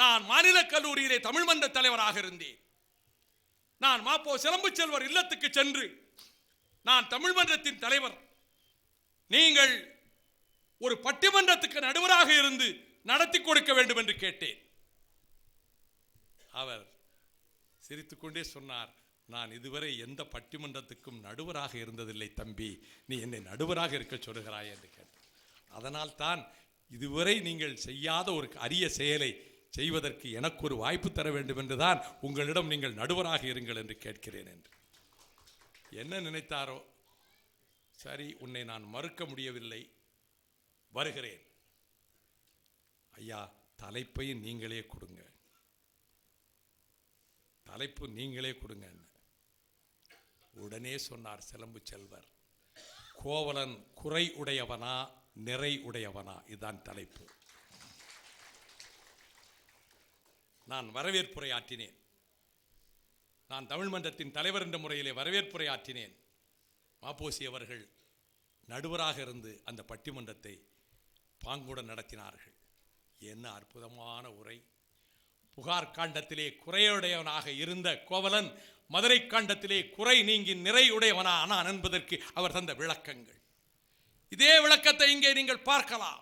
நான் மாநில கல்லூரியிலே தமிழ் மன்ற தலைவராக இருந்தேன். நான் மாப்போ சிலம்பு செல்வர் இல்லத்துக்கு சென்று நான் தமிழ் மன்றத்தின் தலைவர், நீங்கள் ஒரு பட்டிமன்றத்துக்கு நடுவராக இருந்து நடத்தி கொடுக்க வேண்டும் என்று கேட்டேன். அவர் சிரித்துக்கொண்டே சொன்னார், நான் இதுவரை எந்த பட்டிமன்றத்துக்கும் நடுவராக இருந்ததில்லை தம்பி, நீ என்னை நடுவராக இருக்க சொல்கிறாய் என்று கேட்டார். அதனால் தான் இதுவரை நீங்கள் செய்யாத ஒரு அரிய செயலை செய்வதற்கு எனக்கு ஒரு வாய்ப்பு தர வேண்டும் என்றுதான் உங்களிடம் நீங்கள் நடுவராக இருங்கள் என்று கேட்கிறேன் என்று. என்ன நினைத்தாரோ, சரி உன்னை நான் மறுக்க முடியவில்லை, வருகிறேன். ஐயா, தலைப்பை நீங்களே கொடுங்க, தலைப்பு நீங்களே கொடுங்க. உடனே சொன்னார் சிலம்பு செல்வர், கோவலன் குறை உடையவனா நிறை உடையவனா, இதுதான் தலைப்பு. நான் வரவேற்புரை ஆற்றினேன். நான் தமிழ் மன்றத்தின் தலைவர் என்ற முறையிலே வரவேற்புரை ஆற்றினேன். மாப்போசி அவர்கள் நடுவராக இருந்து அந்த பட்டிமன்றத்தை பாங்குடன் நடத்தினார்கள். என்ன அற்புதமான உரை! புகார் காண்டத்திலே குறையுடையவனாக இருந்த கோவலன் மதுரை காண்டத்திலே குறை நீங்கி நிறை உடையவனா ஆனான் என்பதற்கு அவர் தந்த விளக்கங்கள். இதே விளக்கத்தை இங்கே நீங்கள் பார்க்கலாம்.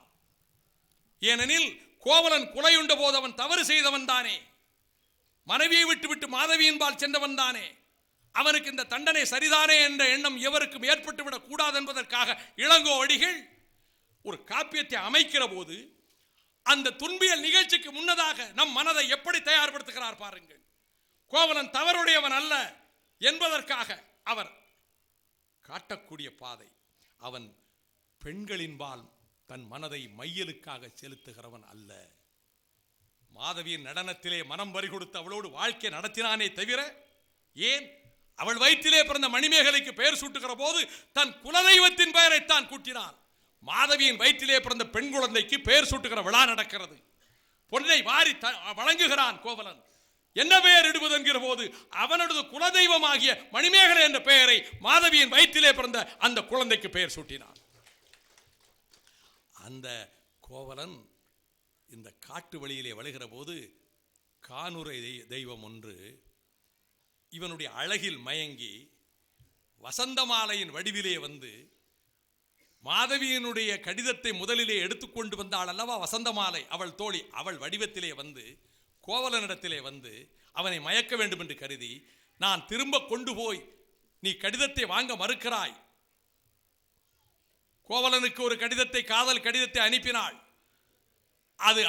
ஏனெனில் கோவலன் கொலையுண்ட போது அவன் தவறு செய்தவன் தானே, மனைவியை விட்டுவிட்டு மாதவியின்பால் சென்றவன் தானே. அவனுக்கு இந்த தண்டனை சரிதானே என்ற எண்ணம் எவருக்கும் ஏற்பட்டுவிடக் கூடாது என்பதற்காக இளங்கோ அடிகள் ஒரு காப்பியத்தை அமைக்கிற போது அந்த துன்பியல் நிகழ்ச்சிக்கு முன்னதாக நம் மனதை எப்படி தயார்படுத்துகிறார் பாருங்கள். கோவலன் தவறுடையவன் அல்ல என்பதற்காக அவர் காட்டக்கூடிய பாதை, அவன் பெண்களின்பால் தன் மனதை மையலுக்காக செலுத்துகிறவன் அல்ல. மாதவியின் நடனத்திலே மனம் பறி கொடுத்து அவளோடு வாழ்க்கை நடத்தினானே தவிர, ஏன் அவள் வயிற்றிலே பிறந்த மணிமேகலைக்கு பெயர் சூட்டுகிற போது தன் குலதெய்வத்தின் பெயரைத்தான் கூட்டினான். மாதவியின் வயிற்றிலே பிறந்த பெண் குழந்தைக்கு பெயர் சூட்டுகிற விழா நடக்கிறது. பொன்னை வாரி வழங்குகிறான் கோவலன். என்ன பெயர் இடுவது என்கிற போது அவனது குலதெய்வமாகிய மணிமேகலை என்ற பெயரை மாதவியின் வயிற்றிலே பிறந்த அந்த குழந்தைக்கு பெயர் சூட்டினான். அந்த கோவலன் இந்த காட்டு வழியிலே வழுகிற போது கானுரை தெய்வம் ஒன்று இவனுடைய அழகில் மயங்கி வசந்தமாலையின் வடிவிலே வந்து மாதவியினுடைய கடிதத்தை முதலிலே எடுத்துக்கொண்டு வந்தாள் அல்லவா வசந்தமாலை, அவள் தோழி, அவள் வடிவத்திலே வந்து கோவலனிடத்திலே வந்து அவனை மயக்க வேண்டும் என்று கருதி, நான் திரும்ப கொண்டு போய் நீ கடிதத்தை வாங்க மறுக்கிறாய். கோவலனுக்கு ஒரு கடிதத்தை, காதல் கடிதத்தை அனுப்பினாள். அது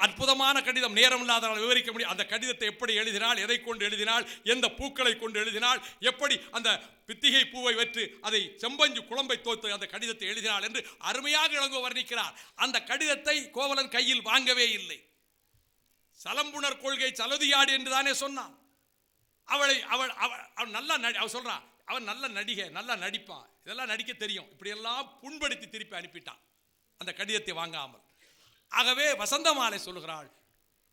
அற்புதமான கடிதம், நேரம் இல்லாதவர்கள் விவரிக்க முடியும். அந்த கடிதத்தை எப்படி எழுதினாள், எதை கொண்டு எழுதினாள், எந்த பூக்களை கொண்டு எழுதினாள், எப்படி அந்த பித்திகை பூவை வெற்று அதை செம்பஞ்சு குழம்பை தோத்து அந்த கடிதத்தை எழுதினாள் என்று அருமையாக இளங்கோ வர்ணிக்கிறார். அந்த கடிதத்தை கோவலன் கையில் வாங்கவே இல்லை. சலம்புணர் கொள்கை சலதியாடு என்று தானே சொன்னான். அவள் நல்லா அவள் சொல்றான், அவன் நல்ல நடிகை, நல்லா நடிப்பா, இதெல்லாம் நடிக்க தெரியும், இப்படியெல்லாம் புண்படுத்தி திருப்பி அனுப்பிட்டான் அந்த கடிதத்தை வாங்காமல். ஆகவே வசந்தமாலை சொல்லுகிறாள்,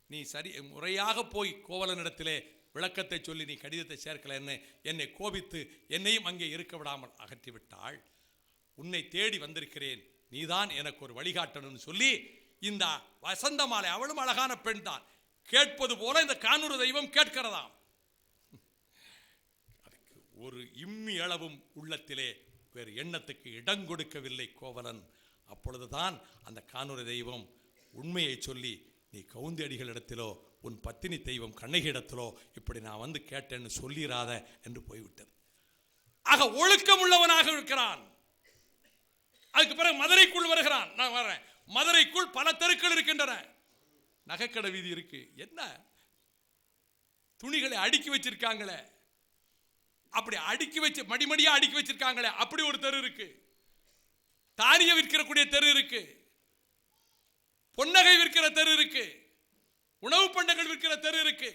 நீ சரி முறையாக போய் கோவலனிடத்திலே விளக்கத்தை சொல்லி நீ கடிதத்தை சேர்க்கலன்னு என்னை கோபித்து என்னையும் அங்கே இருக்க விடாமல் அகற்றிவிட்டாள். உன்னை தேடி வந்திருக்கிறேன், நீதான் எனக்கு ஒரு வழிகாட்டணும்னு சொல்லி இந்த வசந்தமாலை, அவளும் அழகான பெண் தான், கேட்பது போல இந்த கானூறு தெய்வம் கேட்கிறதாம். அதுக்கு ஒரு இம்மி அளவும் உள்ளத்திலே வேறு எண்ணத்துக்கு இடம் கொடுக்கவில்லை கோவலன். அப்பொழுதுதான் அந்த கானூறு தெய்வம் உண்மையை சொல்லி, நீ கவுந்தடிகளிடத்திலோ உன் பத்தினி தெய்வம் கண்ணகியிடத்திலோ இப்படி நான் வந்து கேட்டேன்னு சொல்லிராத என்று போய்விட்டது. ஆக ஒழுக்கம் உள்ளவனாக இருக்கிறான். அதுக்கு பிறகு மதுரைக்குள் வருகிறான். நான் வர்றேன். மதுரைக்குள் பல தெருக்கள் இருக்கின்றன. நகைக்கடை வீதி இருக்கு. என்ன துணிகளை அடுக்கி வச்சிருக்காங்களே, அப்படி அடுக்கி வச்சு மடிமடியா அடுக்கி வச்சிருக்காங்களே, அப்படி ஒரு தெரு இருக்கு. தானிய விற்கக்கூடிய தெரு இருக்கு, பொன்னகை விற்கிற தெரு இருக்கு, உணவு பண்டங்கள் விற்கிற தெரு இருக்கு.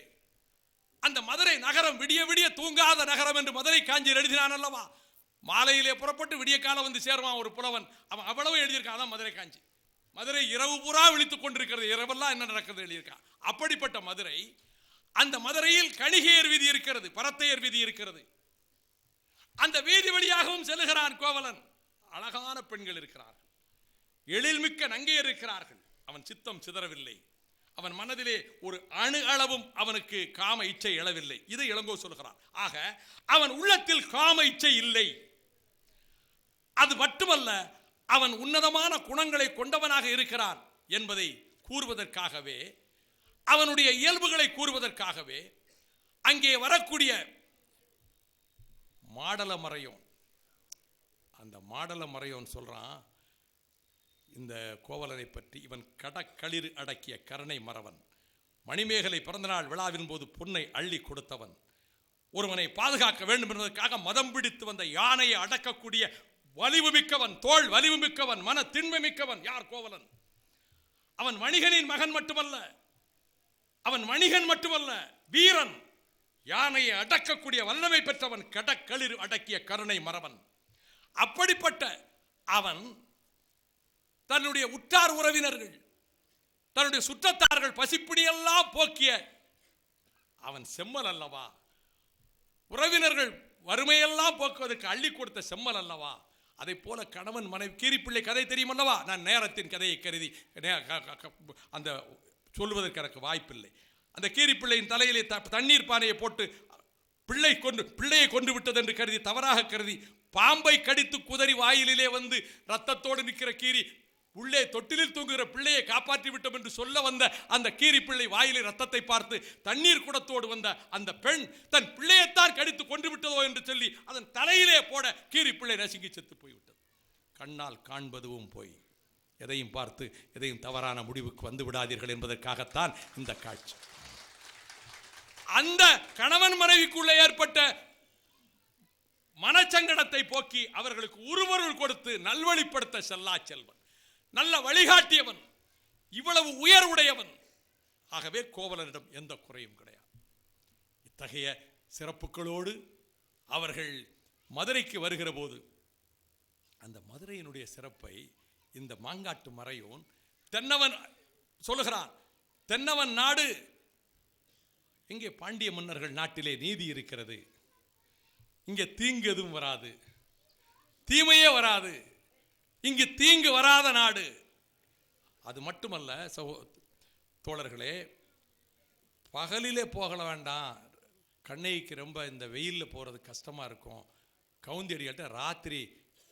அந்த மதுரை நகரம் விடிய விடிய தூங்காத நகரம் என்று மதுரை காஞ்சி எழுதினான் அல்லவா. மாலையிலே புறப்பட்டு விடிய காலம் வந்து சேருவான் ஒரு புலவன், அவன் அவ்வளவு எழுதியிருக்கான். அதான் மதுரை காஞ்சி. மதுரை இரவு பூரா விழித்துக் கொண்டிருக்கிறது, இரவெல்லாம் என்ன நடக்கிறது எழுதியிருக்கான். அப்படிப்பட்ட மதுரை. அந்த மதுரையில் கணிகையர் வீதி இருக்கிறது, பரத்தையர் வீதி இருக்கிறது. அந்த வீதி வழியாகவும் செல்லுகிறான் கோவலன். அழகான பெண்கள் இருக்கிறார்கள், எழில்மிக்க நங்கையர் இருக்கிறார்கள். அவன் சித்தம் சிதறவில்லை. அவன் மனதிலே ஒரு அணு அளவும் அவனுக்கு காம இச்சை எழவில்லை. இதை இளங்கோ சொல்கிறான். ஆக அவன் உள்ளத்தில் காம இச்சை இல்லை. அது மட்டுமல்ல, அவன் உன்னதமான குணங்களை கொண்டவனாக இருக்கிறான் என்பதை கூறுவதற்காகவே, அவனுடைய இயல்புகளை கூறுவதற்காகவே அங்கே வரக்கூடிய மாடலமறையோன், அந்த மாடலமறையோன் சொல்றான் இந்த கோவலனை பற்றி, இவன் கடக்களிறு அடக்கிய கருணை மறவன், மணிமேகலை பிறந்தநாள் விழாவின் போது பொன்னை அள்ளி கொடுத்தவன், ஒருவனை பாதுகாக்க வேண்டும் என்பதற்காக மதம் பிடித்து வந்த யானையை அடக்கக்கூடிய வலிவு மிக்கவன், தோல் வலிவு மிக்கவன், மன திண்மை மிக்கவன். யார்? கோவலன். அவன் வணிகனின் மகன் மட்டுமல்ல, அவன் வணிகன் மட்டுமல்ல, வீரன், யானையை அடக்கக்கூடிய வல்லமை பெற்றவன், கடக்களிறு அடக்கிய கருணை மறவன். அப்படிப்பட்ட அவன் தன்னுடைய உற்றார் உறவினர்கள், தன்னுடைய சுற்றத்தார்கள் பசிப்பிடியெல்லாம் போக்கிய அவன் செம்மல் அல்லவா? உறவினர்கள் வறுமையெல்லாம் போக்குவதற்கு அள்ளி கொடுத்த செம்மல் அல்லவா? அதை போல கணவன் மனைவி, கீரிப்பிள்ளை கதை தெரியும் அல்லவா? நான் நேரத்தின் கதையை கருதி அந்த சொல்வதற்கு எனக்கு வாய்ப்பில்லை. அந்த கீரிப்பிள்ளையின் தலையிலே தண்ணீர் பானையை போட்டு பிள்ளையை கொண்டு விட்டது என்று கருதி, தவறாக கருதி, பாம்பை கடித்து குதறி வாயிலே வந்து ரத்தத்தோடு நிற்கிற கீரி உள்ளே தொட்டிலில் தூங்குகிற பிள்ளையை காப்பாற்றி விட்டோம் என்று சொல்ல வந்த அந்த கீரி பிள்ளை வாயிலே ரத்தத்தை பார்த்து தண்ணீர் குடத்தோடு வந்த அந்த பெண் தன் பிள்ளையைத்தான் கடித்து கொண்டு விட்டதோ என்று சொல்லி அதன் தலையிலே போட கீரி பிள்ளை நசுங்கி செத்து போய்விட்டது. கண்ணால் காண்பதுவும் போய் எதையும் பார்த்து எதையும் தவறான முடிவுக்கு வந்து விடாதீர்கள் என்பதற்காகத்தான் இந்த காட்சி. அந்த கணவன் மனைவிக்குள்ளே ஏற்பட்ட மனச்சங்கடத்தை போக்கி அவர்களுக்கு உருவருள் கொடுத்து நல்வழிப்படுத்த செல்லா செல்வன், நல்ல வழிகாட்டியவன், இவ்வளவு உயர்வுடையவன். ஆகவே கோவலனிடம் எந்த குறையும் கிடையாது. இத்தகைய சிறப்புகளோடு அவர்கள் மதுரைக்கு வருகிற போது அந்த மதுரையினுடைய சிறப்பை இந்த மாங்காட்டு மறையோன் தென்னவன் சொல்லுகிறான். தென்னவன் நாடு, இங்கே பாண்டிய மன்னர்கள் நாட்டிலே நீதி இருக்கிறது, இங்கே தீங்கு எதுவும் வராது, தீமையே வராது, இங்கு தீங்கு வராத நாடு. அது மட்டுமல்ல தோழர்களே, பகலிலே போகல வேண்டாம், கண்ணைக்கு ரொம்ப இந்த வெயிலில் போகிறது கஷ்டமாக இருக்கும், கவுந்தியடிகள்கிட்ட ராத்திரி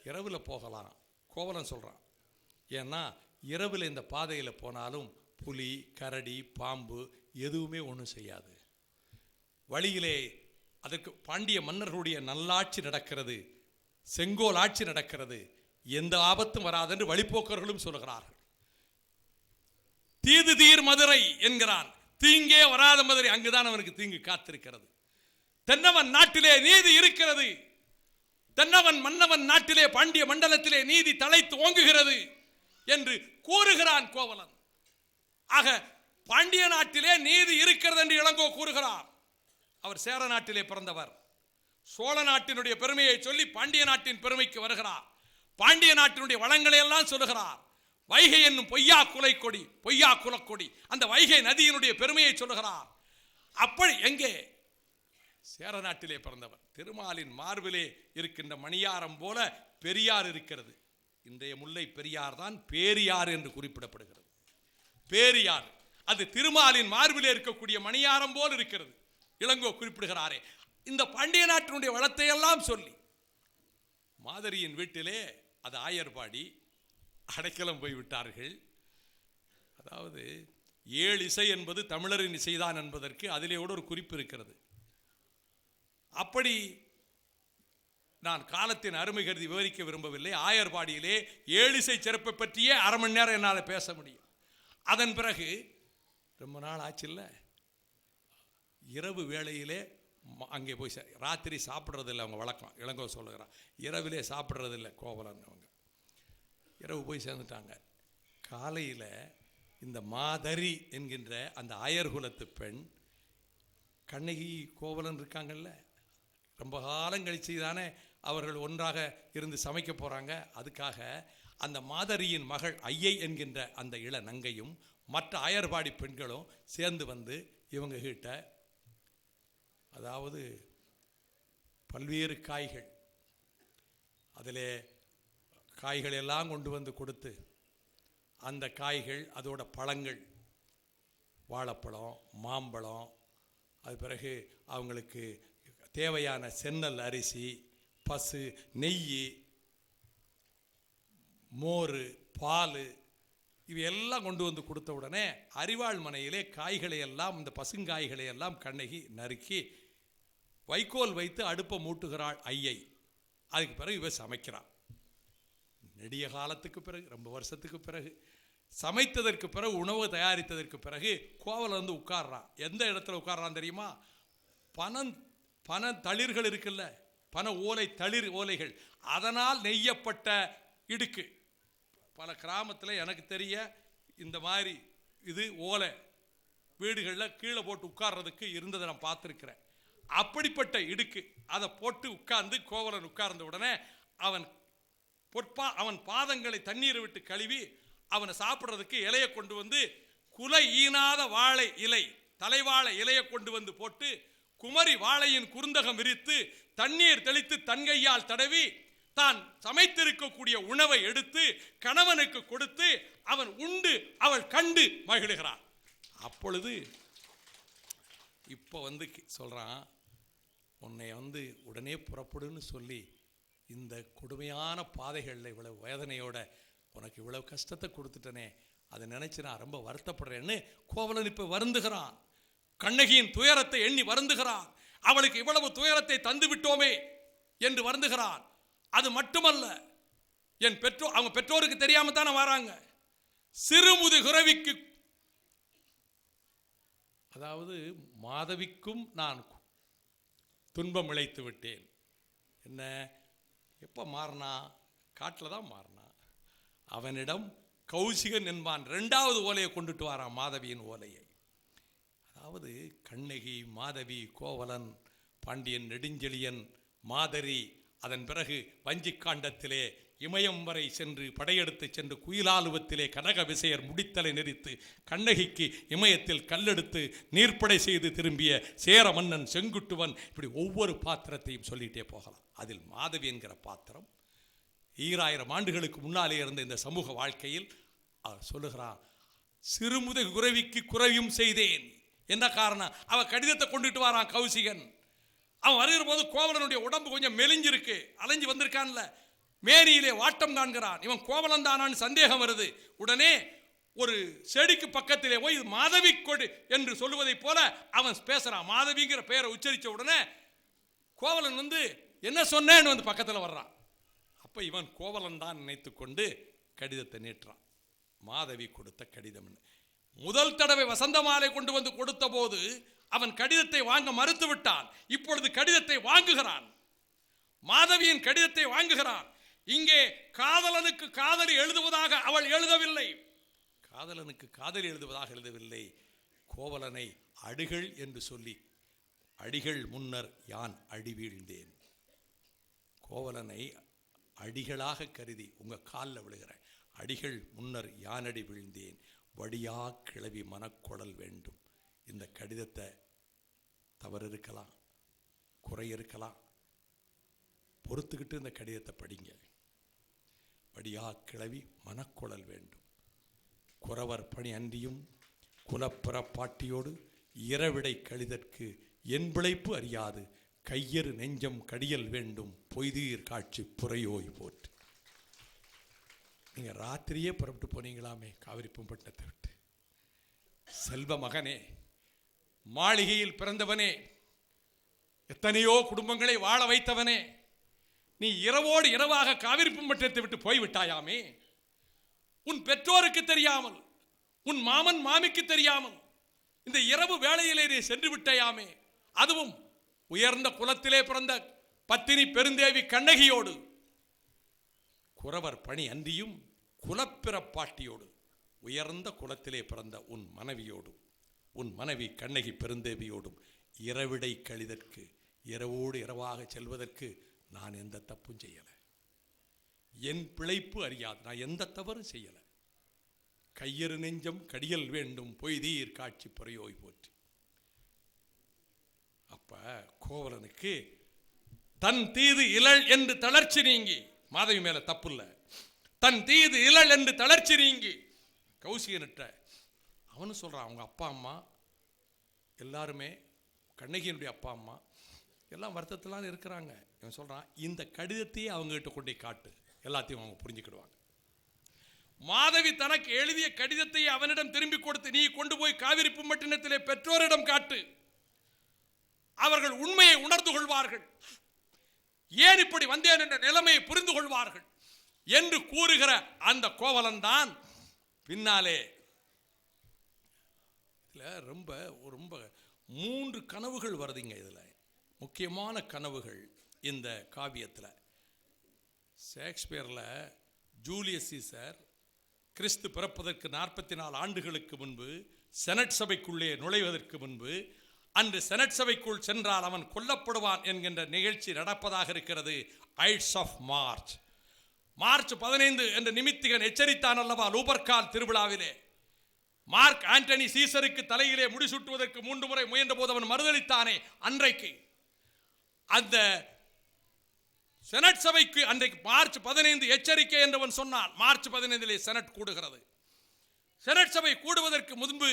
இரவில் போகலாம் கோவலன் சொல்கிறான். ஏன்னா இரவில் இந்த பாதையில் போனாலும் புலி, கரடி, பாம்பு எதுவுமே ஒன்றும் செய்யாது. வழியிலே அதற்கு பாண்டிய மன்னர்களுடைய நல்லாட்சி நடக்கிறது, செங்கோல் ஆட்சி நடக்கிறது, எந்த ஆபத்தும் வராது என்று வழிபோக்கர்களும் சொல்கிறார்கள். தீது தீர் மதுரை என்கிறான், தீங்கே வராத மதுரை, அங்குதான் அவனுக்கு தீங்கு காத்திருக்கிறது. தென்னவன் நாட்டிலே நீதி இருக்கிறது, தென்னவன் மன்னவன் நாட்டிலே பாண்டிய மண்டலத்திலே நீதி தலைத்து ஓங்குகிறது என்று கூறுகிறான் கோவலன். ஆக பாண்டிய நாட்டிலே நீதி இருக்கிறது என்று இளங்கோ கூறுகிறார். அவர் சேர நாட்டிலே பிறந்தவர். சோழ நாட்டினுடைய பெருமையை சொல்லி பாண்டிய நாட்டின் பெருமைக்கு வருகிறார். பாண்டிய நாட்டினுடைய வளங்களை எல்லாம் சொல்லுகிறார். வைகை என்னும் பொய்யா குலை கொடி, பொய்யா குலக்கொடி, அந்த வைகை நதியினுடைய பெருமையை சொல்லுகிறார். அப்படி எங்கே? சேர நாட்டிலே பிறந்தவர். திருமாலின் மார்பிலே இருக்கின்ற மணியாரம் போல பெரியார் இருக்கிறது. இன்றைய முல்லை பெரியார் தான் பேரியார் என்று குறிப்பிடப்படுகிறது. பேரியார் அது திருமாலின் மார்பிலே இருக்கக்கூடிய மணியாரம் போல் இருக்கிறது. இளங்கோ குறிப்பிடுகிறாரே, இந்த பாண்டிய நாட்டினுடைய வளத்தை எல்லாம் சொல்லி மாதரியின் வீட்டிலே அது ஆயர்பாடி அடைக்கலம் போய்விட்டார்கள். அதாவது 7 இசை என்பது தமிழரின் இசைதான் என்பதற்கு அதிலே கூட ஒரு குறிப்பு இருக்கிறது. அப்படி நான் காலத்தின் அருமை கருதி விவரிக்க விரும்பவில்லை. ஆயர்பாடியிலே 7 இசை சிறப்பை பற்றியே அரை மணி நேரம் என்னால் பேச முடியும். அதன் பிறகு ரொம்ப நாள் ஆச்சுல்ல, இரவு வேளையிலே அங்கே போய் ராத்திரி சாப்பிட்றதில்லை அவங்க வழக்கம். இளங்கோ சொல்லுகிறான், இரவிலே சாப்பிட்றதில்லை கோவலன். அவங்க இரவு போய் சேர்ந்துட்டாங்க. காலையில் இந்த மாதரி என்கின்ற அந்த ஆயர்குலத்து பெண் கண்ணகி கோவலன் இருக்காங்கல்ல, ரொம்ப காலம் கழிச்சு தானே அவர்கள் ஒன்றாக இருந்து சமைக்க போகிறாங்க. அதுக்காக அந்த மாதரியின் மகள் ஐயை என்கின்ற அந்த இள நங்கையும் மற்ற ஆயர்பாடி பெண்களும் சேர்ந்து வந்து இவங்க கிட்ட, அதாவது பல்வேறு காய்கள், அதில் காய்கள் எல்லாம் கொண்டு வந்து கொடுத்து, அந்த காய்கள் அதோட பழங்கள் வாழைப்பழம், மாம்பழம், அது பிறகு அவங்களுக்கு தேவையான சென்னல் அரிசி, பசு, நெய், மோர், பால் இவையெல்லாம் கொண்டு வந்து கொடுத்த உடனே அரிவாள் மனையிலே காய்களை எல்லாம், இந்த பசுங்காய்களை எல்லாம் கண்ணகி நறுக்கி வைக்கோல் வைத்து அடுப்பை மூட்டுகிறாள் ஐயை. அதுக்கு பிறகு இவ சமைக்கிறான். நெடிய காலத்துக்கு பிறகு, ரொம்ப வருஷத்துக்கு பிறகு சமைத்ததற்கு பிறகு, உணவு தயாரித்ததற்கு பிறகு கோவலன் வந்து உட்கார்றான். எந்த இடத்துல உட்கார்றான் தெரியுமா? பன தளிர்கள் இருக்குல்ல, பன ஓலை, தளிர் ஓலைகள், அதனால் நெய்யப்பட்ட இடுக்கு. பல கிராமத்தில் எனக்கு தெரிய இந்த மாதிரி இது ஓலை வீடுகளில் கீழே போட்டு உட்கார்றதுக்கு இருந்ததை நான் பார்த்துருக்கிறேன். அப்படிப்பட்ட இடுக்கு அதை போட்டு உட்கார்ந்து கோவலன் உட்கார்ந்த உடனே அவன் பாதங்களை தண்ணீரை விட்டு கழுவி அவனை சாப்பிட்றதுக்கு இலையை கொண்டு வந்து, குலை ஈனாத வாழை இலை, தலைவாழை இலையை கொண்டு வந்து போட்டு குமரி வாழையின் குறுந்தகம் விரித்து தண்ணீர் தெளித்து தன்கையால் தடவி தான் சமைத்திருக்கக்கூடிய உணவை எடுத்து கணவனுக்கு கொடுத்து அவன் உண்டு அவள் கண்டு மகிழுகிறான். அப்பொழுது இப்போ வந்து சொல்றான், உன்னை வந்து உடனே புறப்படுன்னு சொல்லி இந்த கொடுமையான பாதைகளில் இவ்வளவு வேதனையோட உனக்கு இவ்வளவு கஷ்டத்தை கொடுத்துட்டனே, அதை நினைச்சு நான் ரொம்ப வருத்தப்படுறேன்னு கோவலன் இப்போ வருந்துகிறான். கண்ணகியின் துயரத்தை எண்ணி வருந்துகிறான். அவளுக்கு இவ்வளவு துயரத்தை தந்து விட்டோமே என்று வருந்துகிறான். அது மட்டுமல்ல, அவங்க பெற்றோருக்கு தெரியாம தானே வராங்க. சிறுமுது குரவிக்கு, அதாவது மாதவிக்கும் நான் துன்பம் இழைத்து விட்டேன். என்ன, எப்போ மாறினா? காட்டில் தான் மாறினா. அவனிடம் கௌசிகன் என்பான் 2வது ஓலையை கொண்டுட்டு வாரான், மாதவியின் ஓலையை. அதாவது கண்ணகி, மாதவி, கோவலன், பாண்டியன் நெடுஞ்செழியன், மாதரி, அதன் பிறகு வஞ்சிக்காண்டத்திலே இமயம் வரை சென்று படையெடுத்து சென்று குயிலாலுவத்திலே கனக விசையர் முடித்தலை நெறித்து கண்ணகிக்கு இமயத்தில் கல்லெடுத்து நீர்ப்படை செய்து திரும்பிய சேர மன்னன் செங்குட்டுவன், இப்படி ஒவ்வொரு பாத்திரத்தையும் சொல்லிட்டே போகலாம். அதில் மாதவி என்கிற பாத்திரம் 2000 ஆண்டுகளுக்கு முன்னாலே இருந்த இந்த சமூக வாழ்க்கையில் அவர் சொல்லுகிறான், சிறுமுது குரவிக்கு குறையும் செய்தேன். என்ன காரணம்? அவன் கடிதத்தை கொண்டுட்டு வரான் கௌசிகன். அவன் வருகிற போது கோவலனுடைய உடம்பு கொஞ்சம் மெலிஞ்சிருக்கு, அலைஞ்சு வந்திருக்கான்ல, மேனியிலே வாட்டம் காண்கிறான். இவன் கோவலன் தானான்னு சந்தேகம் வருது. உடனே ஒரு செடிக்கு பக்கத்திலே போய் மாதவி கொடு என்று சொல்லுவதை போல அவன் பேசுறான். மாதவிங்கிற பெயரை உச்சரித்த உடனே கோவலன் வந்து என்ன சொன்னேன்னு வந்து பக்கத்தில் வர்றான். அப்ப இவன் கோவலன் தான் நினைத்து கொண்டு கடிதத்தை நீட்டுறான். மாதவி கொடுத்த கடிதம். முதல் தடவை வசந்த மாலை கொண்டு வந்து கொடுத்த போது அவன் கடிதத்தை வாங்க மறுத்து விட்டான். இப்பொழுது கடிதத்தை வாங்குகிறான். மாதவியின் கடிதத்தை வாங்குகிறான். இங்கே காதலனுக்கு காதலி எழுதுவதாக அவள் எழுதவில்லை. காதலனுக்கு காதலி எழுதுவதாக எழுதவில்லை. கோவலனை அடிகள் என்று சொல்லி, அடிகள் முன்னர் யான் அடி வீழ்ந்தேன். கோவலனை அடிகளாக கருதி உங்க காலில் விழுகிறேன். அடிகள் முன்னர் யானடி வீழ்ந்தேன், வடியா கிளவி மனக்குடல் வேண்டும். இந்த கடிதத்தை தவறு இருக்கலாம், குறை இருக்கலாம், பொறுத்துக்கிட்டு இந்த கடிதத்தை படிங்க. வடியா கிளவி மனக்குடல் வேண்டும். குறவர் பணி அன்றியும் குலப்புற பாட்டியோடு இரவிடை கழிதற்கு என் பிழைப்பு அறியாது கையறு நெஞ்சம் கடியல் வேண்டும் பொய்தீர் காட்சி புறையோய் போட்டு. நீங்க ராத்திரியே புறப்பட்டு போனீங்களாமே காவிரி பூம்பட்டினத்தை விட்டு. செல்வ மகனே, மாளிகையில் பிறந்தவனே, எத்தனையோ குடும்பங்களை வாழ வைத்தவனே, நீ இரவோடு இரவாக காவிரி பூம்பட்டினத்தை விட்டு போய்விட்டாயாமே. உன் பெற்றோருக்கு தெரியாமல், உன் மாமன் மாமிக்கு தெரியாமல் இந்த இரவு வேளையிலே நீ சென்று விட்டாயாமே. அதுவும் உயர்ந்த குலத்திலே பிறந்த பத்தினி பெருந்தேவி கண்ணகியோடு, குறவர் பணி அன்றியும் குலப்பிறப்பாட்டியோடு, உயர்ந்த குலத்திலே பிறந்த உன் மனைவியோடும், உன் மனைவி கண்ணகி பெருந்தேவியோடும் இரவிடை கழிதற்கு, இரவோடு இரவாக செல்வதற்கு நான் எந்த தப்பும் செய்யலை. என் பிழைப்பு அறியாது, நான் எந்த தவறும் செய்யலை. கையறு நெஞ்சம் கடியல் வேண்டும் பொய்தீர் காட்சி புறையோய் போற்றி. அப்ப கோவலனுக்கு தன் தீது இழல் என்று தளர்ச்சி நீங்கி, மாதவி மேல தப்பு இல்லை, தன் தீது இழல் என்று தளர்ச்சி நீங்கி கௌசிகனிட்ட அவனு சொல்கிறான், அவங்க அப்பா அம்மா எல்லாருமே, கண்ணகியினுடைய அப்பா அம்மா எல்லாம் வருத்தத்திலாம் இருக்கிறாங்க. இவன் சொல்கிறான், இந்த கடிதத்தையே அவங்ககிட்ட கொண்டு காட்டு, எல்லாத்தையும் அவங்க புரிஞ்சுக்கிடுவாங்க. மாதவி தனக்கு எழுதிய கடிதத்தை அவனிடம் திரும்பி கொடுத்து, நீ கொண்டு போய் காவிரி பூம்பட்டினத்திலே பெற்றோரிடம் காட்டு, அவர்கள் உண்மையை உணர்ந்து கொள்வார்கள், ஏன் இப்படி வந்தேன் என்ற நிலைமையை புரிந்து கொள்வார்கள் என்று கூறுகிற அந்த கோவலன் தான் பின்னாலே ரொம்ப ரொம்ப 3 கனவுகள் வருதுங்க. இதில் முக்கியமான கனவுகள் இந்த காவியத்தில். ஷேக்ஸ்பியரில் ஜூலியஸ் சீசர் கிறிஸ்து பிறப்பதற்கு 44 ஆண்டுகளுக்கு முன்பு செனட் சபைக்குள்ளே நுழைவதற்கு முன்பு, அன்று செனட் சபைக்குள் சென்றால் அவன் கொல்லப்படுவான் என்கின்ற நிகழ்ச்சி நடப்பதாக இருக்கிறது. ஐட்ஸ் ஆஃப் மார்ச், மார்ச் 15 என்ற நிமித்திகன் எச்சரித்தான் அல்லவா லூபர்கால் திருவிழாவிலே. மார்க் ஆண்டனி சீசருக்கு தலையிலே முடிசூட்டுவதற்கு 3 முறை முயன்ற போது அவன் மறுதளித்தானே, அன்றைக்கு அந்த செனட் சபைக்கு அன்றைக்கு மார்ச் 15 எச்சரிக்கை என்றவன் சொன்னான். மார்ச் 15 செனட் கூடுகிறது. செனட் சபை கூடுவதற்கு முன்பு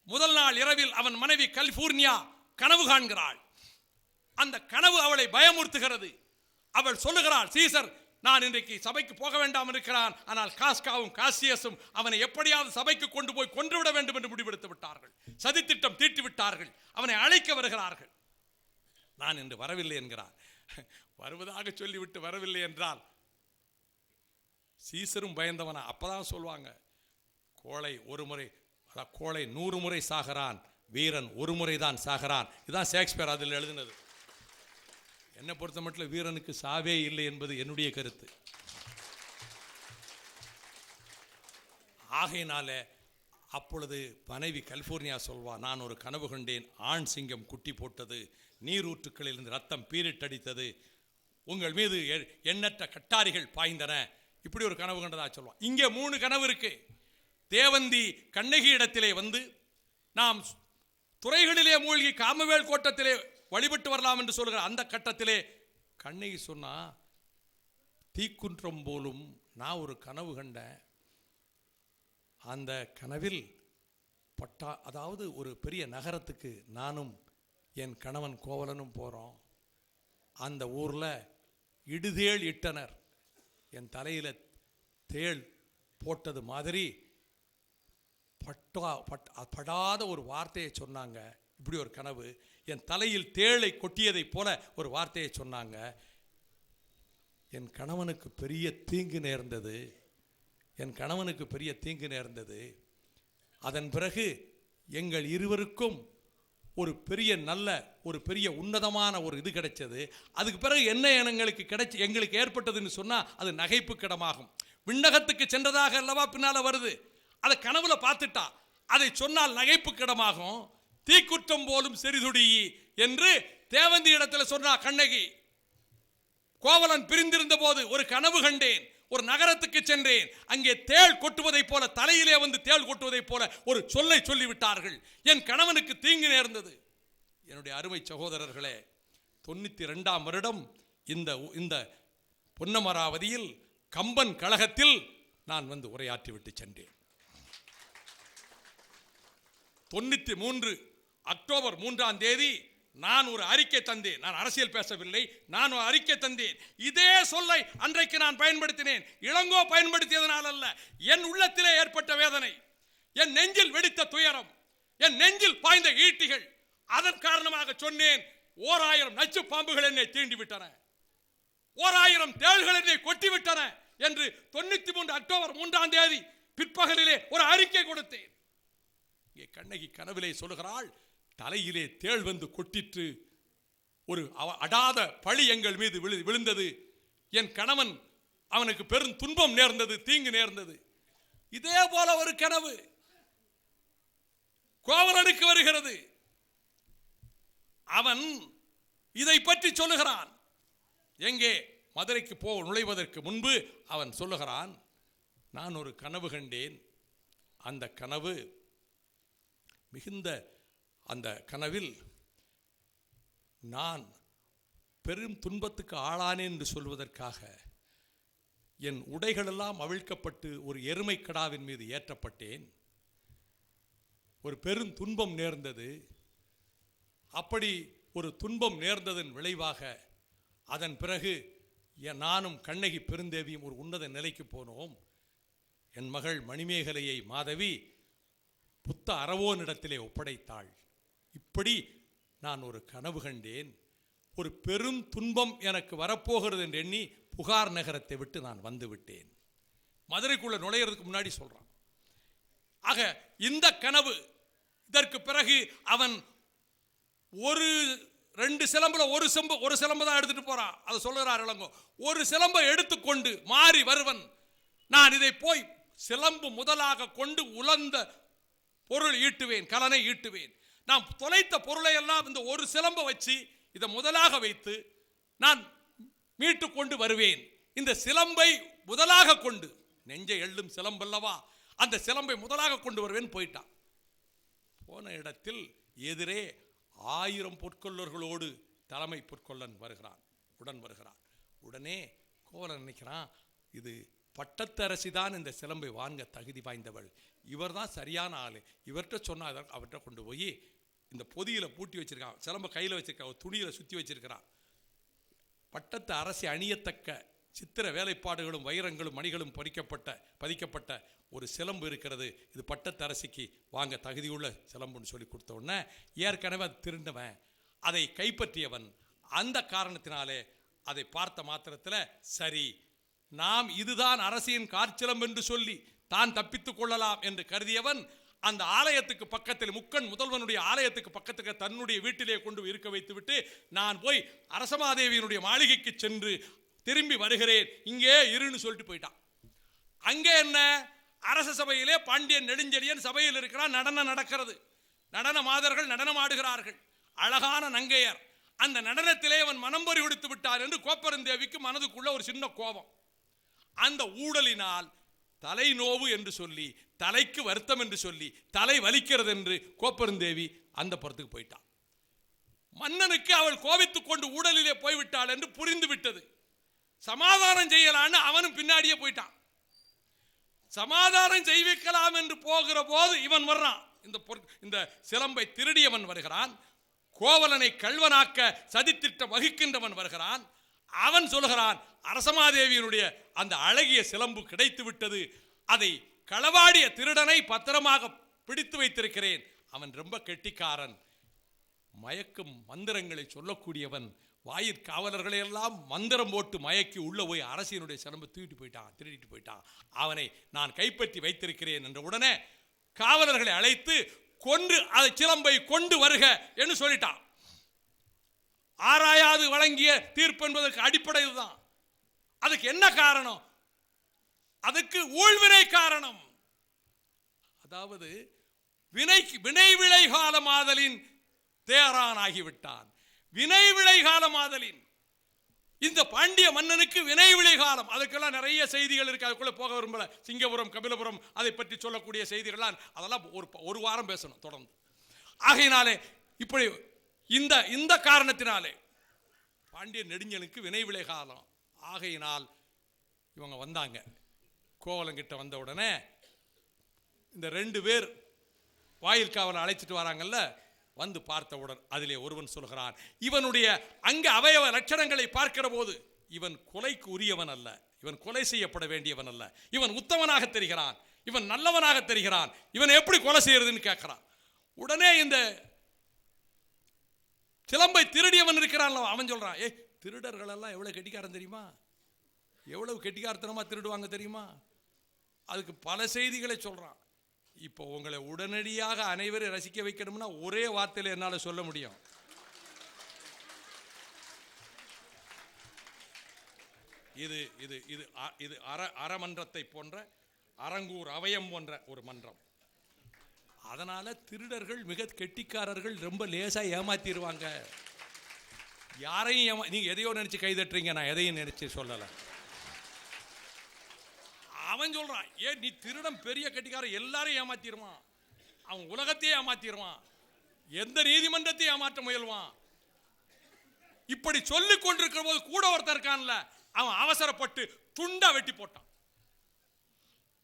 முதல் நாள் இரவில் அவன் மனைவி கலிபோர்னியா கனவு காண்கிறாள். அந்த கனவு அவளை பயமுறுத்துகிறது. அவள் சொல்லுகிறாள், சீசர் நான் இன்றைக்கு சபைக்கு போக வேண்டாம் இருக்கிறான், ஆனால் காஸ்காவும் காசியஸும் அவனை எப்படியாவது சபைக்கு கொண்டு போய் கொன்றுவிட வேண்டும் என்று முடிவெடுத்து விட்டார்கள், சதித்திட்டம் தீட்டி விட்டார்கள், அவனை அழைக்க வருகிறார்கள். நான் இன்று வரவில்லை என்கிறான். வருவதாக சொல்லிவிட்டு வரவில்லை என்றால் சீசரும் பயந்தவனா? அப்பதான் சொல்லுவாங்க, கோழை 100 முறை சாகிறான், வீரன் 1 முறை தான் சாகிறான். இதுதான் ஷேக்ஸ்பியர் அதில் எழுதினது. என்னை பொறுத்த மட்டும் வீரனுக்கு சாவே இல்லை என்பது என்னுடைய கருத்து. ஆகையினால அப்பொழுது மனைவி கலிபோர்னியா சொல்வா, நான் ஒரு கனவு கண்டேன், ஆண் சிங்கம் குட்டி போட்டது, நீரூற்றுக்களில் இருந்து ரத்தம் பீரிட்டடித்தது, உங்கள் மீது எண்ணற்ற கட்டாரிகள் பாய்ந்தன, இப்படி ஒரு கனவு கண்டதா சொல்லுவான். இங்கே 3 கனவு இருக்கு. தேவந்தி கண்ணகி இடத்திலே வந்து நாம் துறைகளிலே மூழ்கி காமவேல் கோட்டத்திலே வழிபட்டு வரலாம் என்று சொல்கிற அந்த கட்டத்திலே கண்ணகி சொன்னா, தீக்குன்றம் போலும் நான் ஒரு கனவு கண்டேன், அந்த கனவில் அதாவது ஒரு பெரிய நகரத்துக்கு நானும் என் கணவன் கோவலனும் போகிறோம், அந்த ஊரில் இடுதேள் இட்டனர், என் தலையில் தேள் போட்டது மாதிரி படாத ஒரு வார்த்தையை சொன்னாங்க. இப்படி ஒரு கனவு, என் தலையில் தேளை கொட்டியதை போல ஒரு வார்த்தையை சொன்னாங்க. என் கணவனுக்கு பெரிய தீங்கு நேர்ந்தது, என் கணவனுக்கு பெரிய தீங்கு நேர்ந்தது. அதன் பிறகு எங்கள் இருவருக்கும் ஒரு பெரிய ஒரு பெரிய உன்னதமான ஒரு இது கிடைச்சது. அதுக்கு பிறகு என்ன எங்களுக்கு ஏற்பட்டதுன்னு சொன்னால் அது நகைப்புக்கிடமாகும். விண்ணகத்துக்கு சென்றதாக அல்லவா பின்னால் வருது, அதை கனவுல பார்த்துட்டா, அதை சொன்னால் நகைப்புக்கிடமாகும். தீக்குற்றம் போலும் செறிதுடி என்று தேவந்தி இடத்துல சொன்னா கண்ணகி. கோவலன் பிரிந்திருந்த போது ஒரு கனவு கண்டேன், ஒரு நகரத்துக்கு சென்றேன், அங்கே தேள் கொட்டுவதை போல, தலையிலே வந்து தேள் கொட்டுவதை போல ஒரு சொல்லை சொல்லிவிட்டார்கள், என் கணவனுக்கு தீங்கு நேர்ந்தது. என்னுடைய அருமை சகோதரர்களே, 92ஆம் வருடம் இந்த பொன்னமராவதியில் கம்பன் கழகத்தில் நான் வந்து உரையாற்றி விட்டு சென்றேன். 93 அக்டோபர் 3ஆம் தேதி நான் ஒரு அறிக்கை தந்தேன். நான் அரசியல் பேசவில்லை, நான் ஒரு அறிக்கை தந்தேன். இதே சொல்லை அன்றைக்கு நான் பயன்படுத்தினேன். இளங்கோ பயன்படுத்தியதனால் அல்ல, என் உள்ளத்திலே ஏற்பட்ட வேதனை, என் நெஞ்சில் வெடித்த துயரம், என் நெஞ்சில் பாய்ந்த ஈட்டிகள், அதன் காரணமாக சொன்னேன். 1000 நச்சு பாம்புகள் என்னை தீண்டி விட்டன, 1000 தேள்கள் என்னை கொட்டிவிட்டன என்று 93 அக்டோபர் 3ஆம் தேதி பிற்பகலிலே ஒரு அறிக்கை கொடுத்தேன். இங்கே கண்ணகி கனவிலே சொல்லுகிறாள், தலையிலே தேள் வந்து கொட்டிற்று, ஒரு அடாத பழி எங்கள் மீது விழுந்தது, என் கணவன் அவனுக்கு பெரும் துன்பம் நேர்ந்தது, தீங்கு நேர்ந்தது. இதே போல ஒரு கனவு கோவலனுக்கு வருகிறது. அவன் இதை பற்றி சொல்லுகிறான். எங்கே? மதுரைக்கு நுழைவதற்கு முன்பு அவன் சொல்லுகிறான், நான் ஒரு கனவு கண்டேன், அந்த கனவு மிகுந்த, அந்த கனவில் நான் பெரும் துன்பத்துக்கு ஆளானேன் என்று சொல்வதற்காக என் உடைகளெல்லாம் அவிழ்க்கப்பட்டு ஒரு எருமை கடாவின் மீது ஏற்றப்பட்டேன். ஒரு பெரும் துன்பம் நேர்ந்தது. அப்படி ஒரு துன்பம் நேர்ந்ததன் விளைவாக அதன் பிறகு நானும் கண்ணகி பெருந்தேவியும் ஒரு உன்னத நிலைக்கு போனோம். என் மகள் மணிமேகலையை மாதவி புத்த அரவோனிடத்திலே ஒப்படைத்தாள். இப்படி நான் ஒரு கனவு கண்டேன். ஒரு பெரும் துன்பம் எனக்கு வரப்போகிறது என்று எண்ணி புகார் நகரத்தை விட்டு நான் வந்து விட்டேன். மதுரைக்குள்ள நுழையிறதுக்கு முன்னாடி சொல்றான். ஆக இந்த கனவு, இதற்கு பிறகு அவன் ஒரு 2 சிலம்புல ஒரு சிலம்பு தான் எடுத்துட்டு போறான். அதை சொல்லுறார் இளங்கோ. ஒரு சிலம்பை எடுத்துக்கொண்டு மாறி வருவன். நான் இதை போய் சிலம்பு முதலாக கொண்டு உலர்ந்த பொருள் ஈட்டுவேன், கலனை ஈட்டுவேன். நான் தொலைத்த பொருளை எல்லாம் இந்த ஒரு சிலம்பை வச்சு இதை முதலாக வைத்து நான் மீட்டு கொண்டு வருவேன். இந்த சிலம்பை முதலாக கொண்டு, நெஞ்சை எள்ளும் சிலம்பல்லவா, அந்த சிலம்பை முதலாக கொண்டு வருவேன். போயிட்டான். போன இடத்தில் எதிரே 1000 பொற்கொள்ளர்களோடு தலைமை பொற்கொள்ளன் உடன் வருகிறான். உடனே கோவலன் நினைக்கிறான், இது பட்டத்தரசி தான் இந்த சிலம்பை வாங்க தகுதி வாய்ந்தவள், இவர் தான் சரியான ஆள், இவர்கிட்ட சொன்னால் அவர்கிட்ட கொண்டு போய் இந்த பொதியில பூட்டி வச்சிருக்கான், சிலம்பை கையில் வச்சிருக்கான், ஒரு துணியில் சுற்றி வச்சிருக்கிறான். பட்டத்து அரசி அணியத்தக்க சித்திர வேலைப்பாடுகளும் வைரங்களும் மணிகளும் பதிக்கப்பட்ட ஒரு சிலம்பு இருக்கிறது, இது பட்டத்தரசிக்கு வாங்க தகுதியுள்ள சிலம்புன்னு சொல்லி கொடுத்த உடனே ஏற்கனவே அது திருண்டவன், அதை கைப்பற்றியவன். அந்த காரணத்தினாலே அதை பார்த்த மாத்திரத்தில் சரி, நாம் இதுதான் அரசியின் காற்சிலம்பு என்று சொல்லி தான் தப்பித்துக் கொள்ளலாம் என்று கருதியவன் அந்த ஆலயத்துக்கு பக்கத்தில், முக்கன் முதல்வனுடைய ஆலயத்துக்கு பக்கத்துக்கு தன்னுடைய வீட்டிலே கொண்டு இருக்க வைத்து விட்டு நான் போய் அரசமாதேவியினுடைய மாளிகைக்கு சென்று திரும்பி வருகிறேன், இங்கே இருன்னு சொல்லிட்டு போயிட்டான். அங்கே என்ன, அரச சபையிலே பாண்டியன் நெடுஞ்செழியன் சபையில் இருக்கிறான். நடனம் நடக்கிறது. நடன மாதர்கள் நடனம் ஆடுகிறார்கள். அழகான நங்கையர். அந்த நடனத்திலே அவன் மனம் பறி கொடுத்து விட்டார் என்று கோப்பெருந்தேவிக்கு மனதுக்குள்ள ஒரு சின்ன கோபம். அந்த ஊடலினால் தலை நோவு என்று சொல்லி, தலைக்கு வருத்தம் என்று சொல்லி, தலை வலிக்கிறது என்று கோப்பெருந்தேவி அந்த புறத்துக்கு போயிட்டான். மன்னனுக்கு அவள் கோபித்துக் கொண்டு ஊடலிலே போய்விட்டாள் என்று புரிந்து விட்டது. சமாதானம் செய்யலான்னு அவனும் பின்னாடியே போயிட்டான். சமாதானம் செய்விக்கலாம் என்று போகிற போது இவன் வர்றான். இந்த சிலம்பை திருடியவன் வருகிறான். கோவலனை கல்வனாக்க சதித்திட்டம் வகிக்கின்றவன் வருகிறான். அவன் சொல்கிறான், அரசமாதேவியினுடைய அந்த அழகிய சிலம்பு கிடைத்து விட்டது, அதை களவாடிய திருடனை பத்திரமாக பிடித்து வைத்திருக்கிறேன். அவன் ரொம்ப கெட்டிக்காரன், மயக்கும் மந்திரங்களை சொல்லக்கூடியவன். வாயிற்காவலர்களை எல்லாம் மந்திரம் போட்டு மயக்கி உள்ள போய் அரசியனுடைய சிலம்பு திருடிட்டு போயிட்டான். அவனை நான் கைப்பற்றி வைத்திருக்கிறேன் என்ற உடனே காவலர்களை அழைத்து கொன்று அதை சிலம்பை கொண்டு வருக என்று சொல்லிட்டான். ஆராயாது வழங்கிய தீர்ப்பு என்பதற்கு அடிப்படை இதுதான். அதுக்கு என்ன காரணம்? அதுக்கு ஊழ்வினை காரணம். அதாவது வினை விளை காலமாதலின் தேரான் ஆகிவிட்டான். வினை விளை காலமாதலின் இந்த பாண்டிய மன்னனுக்கு வினை விளை காலம். அதுக்கெல்லாம் நிறைய செய்திகள் இருக்கு, அதுக்குள்ள போக விரும்பல. சிங்கபுரம் கபிலபுரம் அதை பற்றி சொல்லக்கூடிய செய்திகள் அதெல்லாம் ஒரு வாரம் பேசணும் தொடர்ந்து. ஆகையினாலே இப்படி இந்த காரணத்தினாலே பாண்டிய நெடுஞ்சனுக்கு வினை விளை காலம். ஆகையினால் இவங்க வந்தாங்க. கோவலங்கிட்ட வந்த உடனே இந்த 2 பேர் வாயில் காவலை அழைச்சிட்டு வராங்கல்ல, வந்து பார்த்தவுடன் அதிலே ஒருவன் சொல்கிறான், இவனுடைய அங்க அவயவ லட்சணங்களை பார்க்கிற போது இவன் கொலைக்கு உரியவன் அல்ல, இவன் கொலை செய்யப்பட வேண்டியவன் அல்ல, இவன் உத்தமனாக தெரிகிறான், இவன் நல்லவனாக தெரிகிறான், இவன் எப்படி கொலை செய்யறதுன்னு கேட்கிறான். உடனே இந்த சிலம்பை திருடியவன் இருக்கிறான், அவன் சொல்றான், திருடர்கள் எல்லாம் எவ்வளவு கெட்டிக்காரன் தெரியுமா, எவ்வளவு கெட்டிக்காரத்தனமா திருடுவாங்க தெரியுமா. அதுக்கு பல செய்திகளை சொல்றான். இப்போ உங்களை உடனடியாக அனைவரும் ரசிக்க வைக்கணும்னா ஒரே வார்த்தையில் என்னால் சொல்ல முடியும். இது இது இது இது அறமன்றத்தை போன்ற, அரங்கூர் அவயம் போன்ற ஒரு மன்றம். அதனால திருடர்கள் மிக கெட்டிக்காரர்கள், ரொம்ப லேசா ஏமாத்திடுவாங்க. யாரையும் நீங்க எதையோ நினைச்சு கைதட்டுறீங்க, நான் எதையும் நினைச்சு சொல்லலை. அவன் சொல்றான், நீ திருடம் பெரிய கட்டிக்காரன், எல்லாரும் ஏமாத்திடுவான், அவன் உலகத்தையே ஏமாத்திடுவான், எந்த நீதிமன்றத்தையும் ஏமாற்ற முயல்வான். இப்படி சொல்லிக் கொண்டிருக்கிற போது கூட ஒருத்தர் இருக்கான்ல, அவன் அவசரப்பட்டு துண்டா வெட்டி போட்டான்.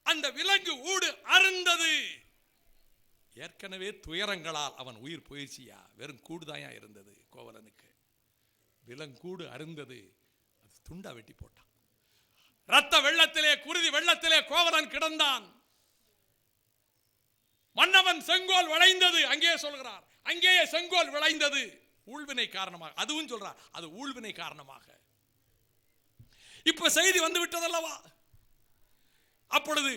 அந்த விலங்கு ஊடு அருந்தது. ஏற்கனவே துயரங்களால் அவன் உயிர் போயிடுச்சியா, வெறும் கூடுதாயா இருந்தது கோவலனுக்கு. விலங்கூடு அருந்தது, அது துண்டா வெட்டி போட்டான். ரத்த வெள்ளத்திலே குருதி வெள்ளத்திலே கோவலன் கிடந்தான். மன்னவன் செங்கோல் விளைந்தது, அங்கே சொல்கிறார், அங்கேயே செங்கோல் விளைந்தது ஊழ்வினை காரணமாக. அதுவும் சொல்றார், அது ஊழ்வினை காரணமாக. இப்ப செய்தி வந்து விட்டதல்லவா. அப்பொழுது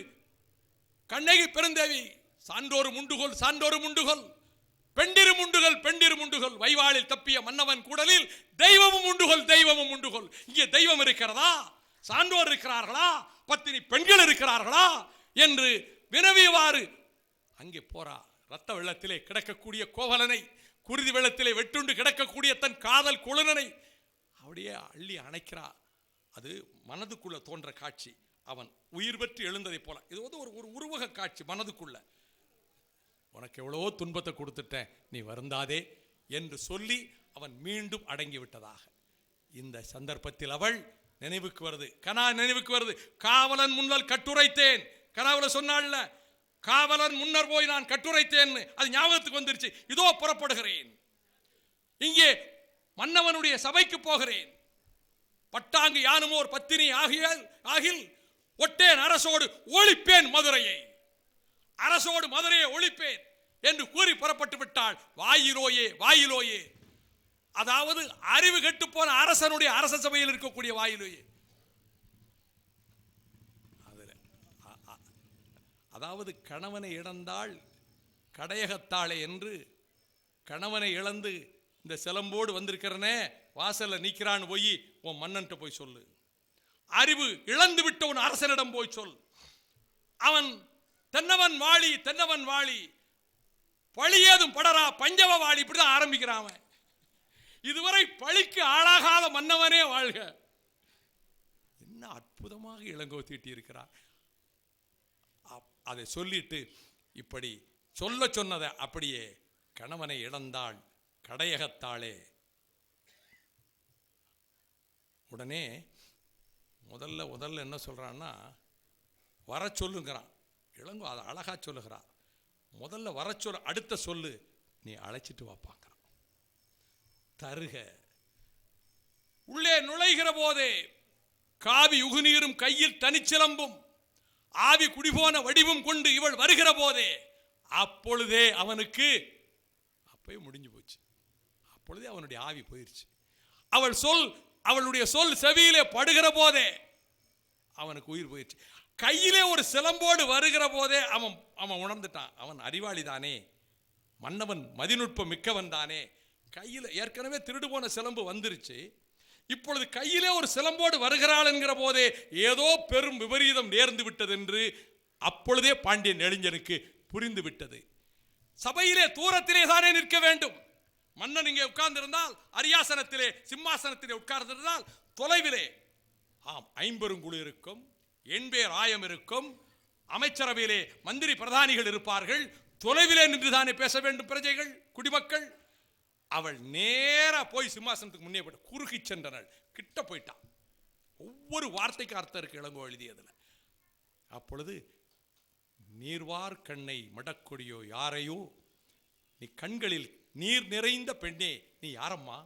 கண்ணகி பெருந்தேவி சான்றோரு முண்டுகோல் சான்றோரு முண்டுகோல், பெண்டிரு முண்டுகள் பெண்டிரு முண்டுகோல், வைவாளில் தப்பிய மன்னவன் கூடலில் தெய்வமும் உண்டுகோல் தெய்வமும் உண்டுகோல். இங்கே தெய்வம் இருக்கிறதா, சான்றோர் இருக்கிறார்களா, பத்தினி பெண்கள் இருக்கிறார்களா என்று வினவியவாறு அங்கே போறா. ரத்த வெள்ளத்திலே கிடக்கக்கூடிய கோவலனை, குருதி வெள்ளத்திலே வெட்டுண்டு கிடக்கக்கூடிய தன் காதல் குழலனை அப்படியே அள்ளி அணைக்கிறா. அது மனதுக்குள்ள தோன்ற காட்சி. அவன் உயிர் பெற்று எழுந்ததை போல. இது வந்து ஒரு உருவக காட்சி மனதுக்குள்ள. உனக்கு எவ்வளவோ துன்பத்தை கொடுத்துட்டேன், நீ வருந்தாதே என்று சொல்லி அவன் மீண்டும் அடங்கி விட்டதாக இந்த சந்தர்ப்பத்தில் அவள் நினைவுக்கு வருது. கனா நினைவுக்கு வருது. காவலன் முன்னல் கட்டுரைத்தேன், கனாவுல சொன்னாள்ல, காவலன் முன்னர் போய் நான் கட்டுரைத்தேன், அது ஞாபகத்துக்கு வந்துருச்சு. இதோ புறப்படுகிறேன், இங்கே மன்னவனுடைய சபைக்கு போகிறேன். பட்டாங்கு யானுமோர் பத்தினி ஆகில் ஒட்டேன் அரசோடு ஒழிப்பேன் மதுரையை, அரசோடு மதுரையை ஒழிப்பேன் என்று கூறி புறப்பட்டு விட்டாள். வாயிலோயே வாயிலோயே, அதாவது அறிவு கெட்டு போன அரசனுடைய அரச சபையில் இருக்கக்கூடிய வாயிலோயே. அதாவது கணவனை இழந்தாள் கடையகத்தாளே என்று, கணவனை இழந்து இந்த சிலம்போடு வந்திருக்கிறனே வாசல்ல நிற்கிறான் போய் உன் மன்னன்ட்ட போய் சொல்லு. அறிவு இழந்து விட்ட உன் அரசனிடம் போய் சொல். அவன் தென்னவன் வாழி தென்னவன் வாழி, பழியேதும் படரா பஞ்சவ வாழி, இப்படிதான் ஆரம்பிக்கிறான். இதுவரை பழிக்கு ஆளாகாத மன்னவனே வாழ்க. என்ன அற்புதமாக இளங்கோ தீட்டி இருக்கிறார். அதை சொல்லிட்டு இப்படி சொல்ல சொன்னதை அப்படியே கணவனை இழந்தாள் கடையகத்தாளே. உடனே முதல்ல என்ன சொல்றான்னா, வர சொல்லுங்கிறான் இளங்கோ. அதை அழகா சொல்லுகிறான். முதல்ல வர சொல்ல, அடுத்த சொல்லு நீ அழைச்சிட்டு வாப்பாங்கிறான். தருக. உள்ளே நுழைகிற போதே காவி உகுநீரும் கையில் தனிச்சிலம்பும் ஆவி குடிபோன வடிவும் கொண்டு இவள் வருகிற போதே, அப்பொழுதே அவனுக்கு, அப்பவே முடிஞ்சு போச்சு, அப்பொழுதே அவனுடைய ஆவி போயிருச்சு. அவளுடைய சொல் செவியிலே படுகிற போதே அவனுக்கு உயிர் போயிடுச்சு. கையிலே ஒரு சிலம்போடு வருகிற போதே அவன் உணர்ந்துட்டான், அவன் அறிவாளி தானே, மன்னவன் மதிநுட்பம் மிக்கவன் தானே. கையில் ஏற்கனவே திருடு போன சிலம்பு வந்துருச்சு, இப்பொழுது கையிலே ஒரு சிலம்போடு வருகிறாள் என்கிற போதே ஏதோ பெரும் விபரீதம் நேர்ந்து விட்டது என்று அப்பொழுதே பாண்டியன் நெடுஞ்சனுக்கு புரிந்து விட்டது. சபையிலே தூரத்திலே தானே நிற்க வேண்டும். மன்னன் இங்கே உட்கார்ந்திருந்தால், அரியாசனத்திலே சிம்மாசனத்திலே உட்கார்ந்திருந்தால் தொலைவிலே ஐம்பெருங்குழு இருக்கும், எண்பேர் ஆயம் இருக்கும், அமைச்சரவையிலே மந்திரி பிரதானிகள் இருப்பார்கள். தொலைவிலே நின்றுதானே பேச வேண்டும் பிரஜைகள், குடிமக்கள். அவள் நேரா போய் சிம்மாசனத்துக்கு முன்னே போய்ட்டு குறுகி சென்றனள். கிட்ட போயிட்டான். ஒவ்வொரு வார்த்தைக்கு அர்த்தம் இருக்கு இளங்கோ எழுதியதுல. அப்பொழுது நீர்வார் கண்ணை மடக்கொடியோ யாரையோ, நீ கண்களில் நீர் நிறைந்த பெண்ணே நீ யாரம்மா,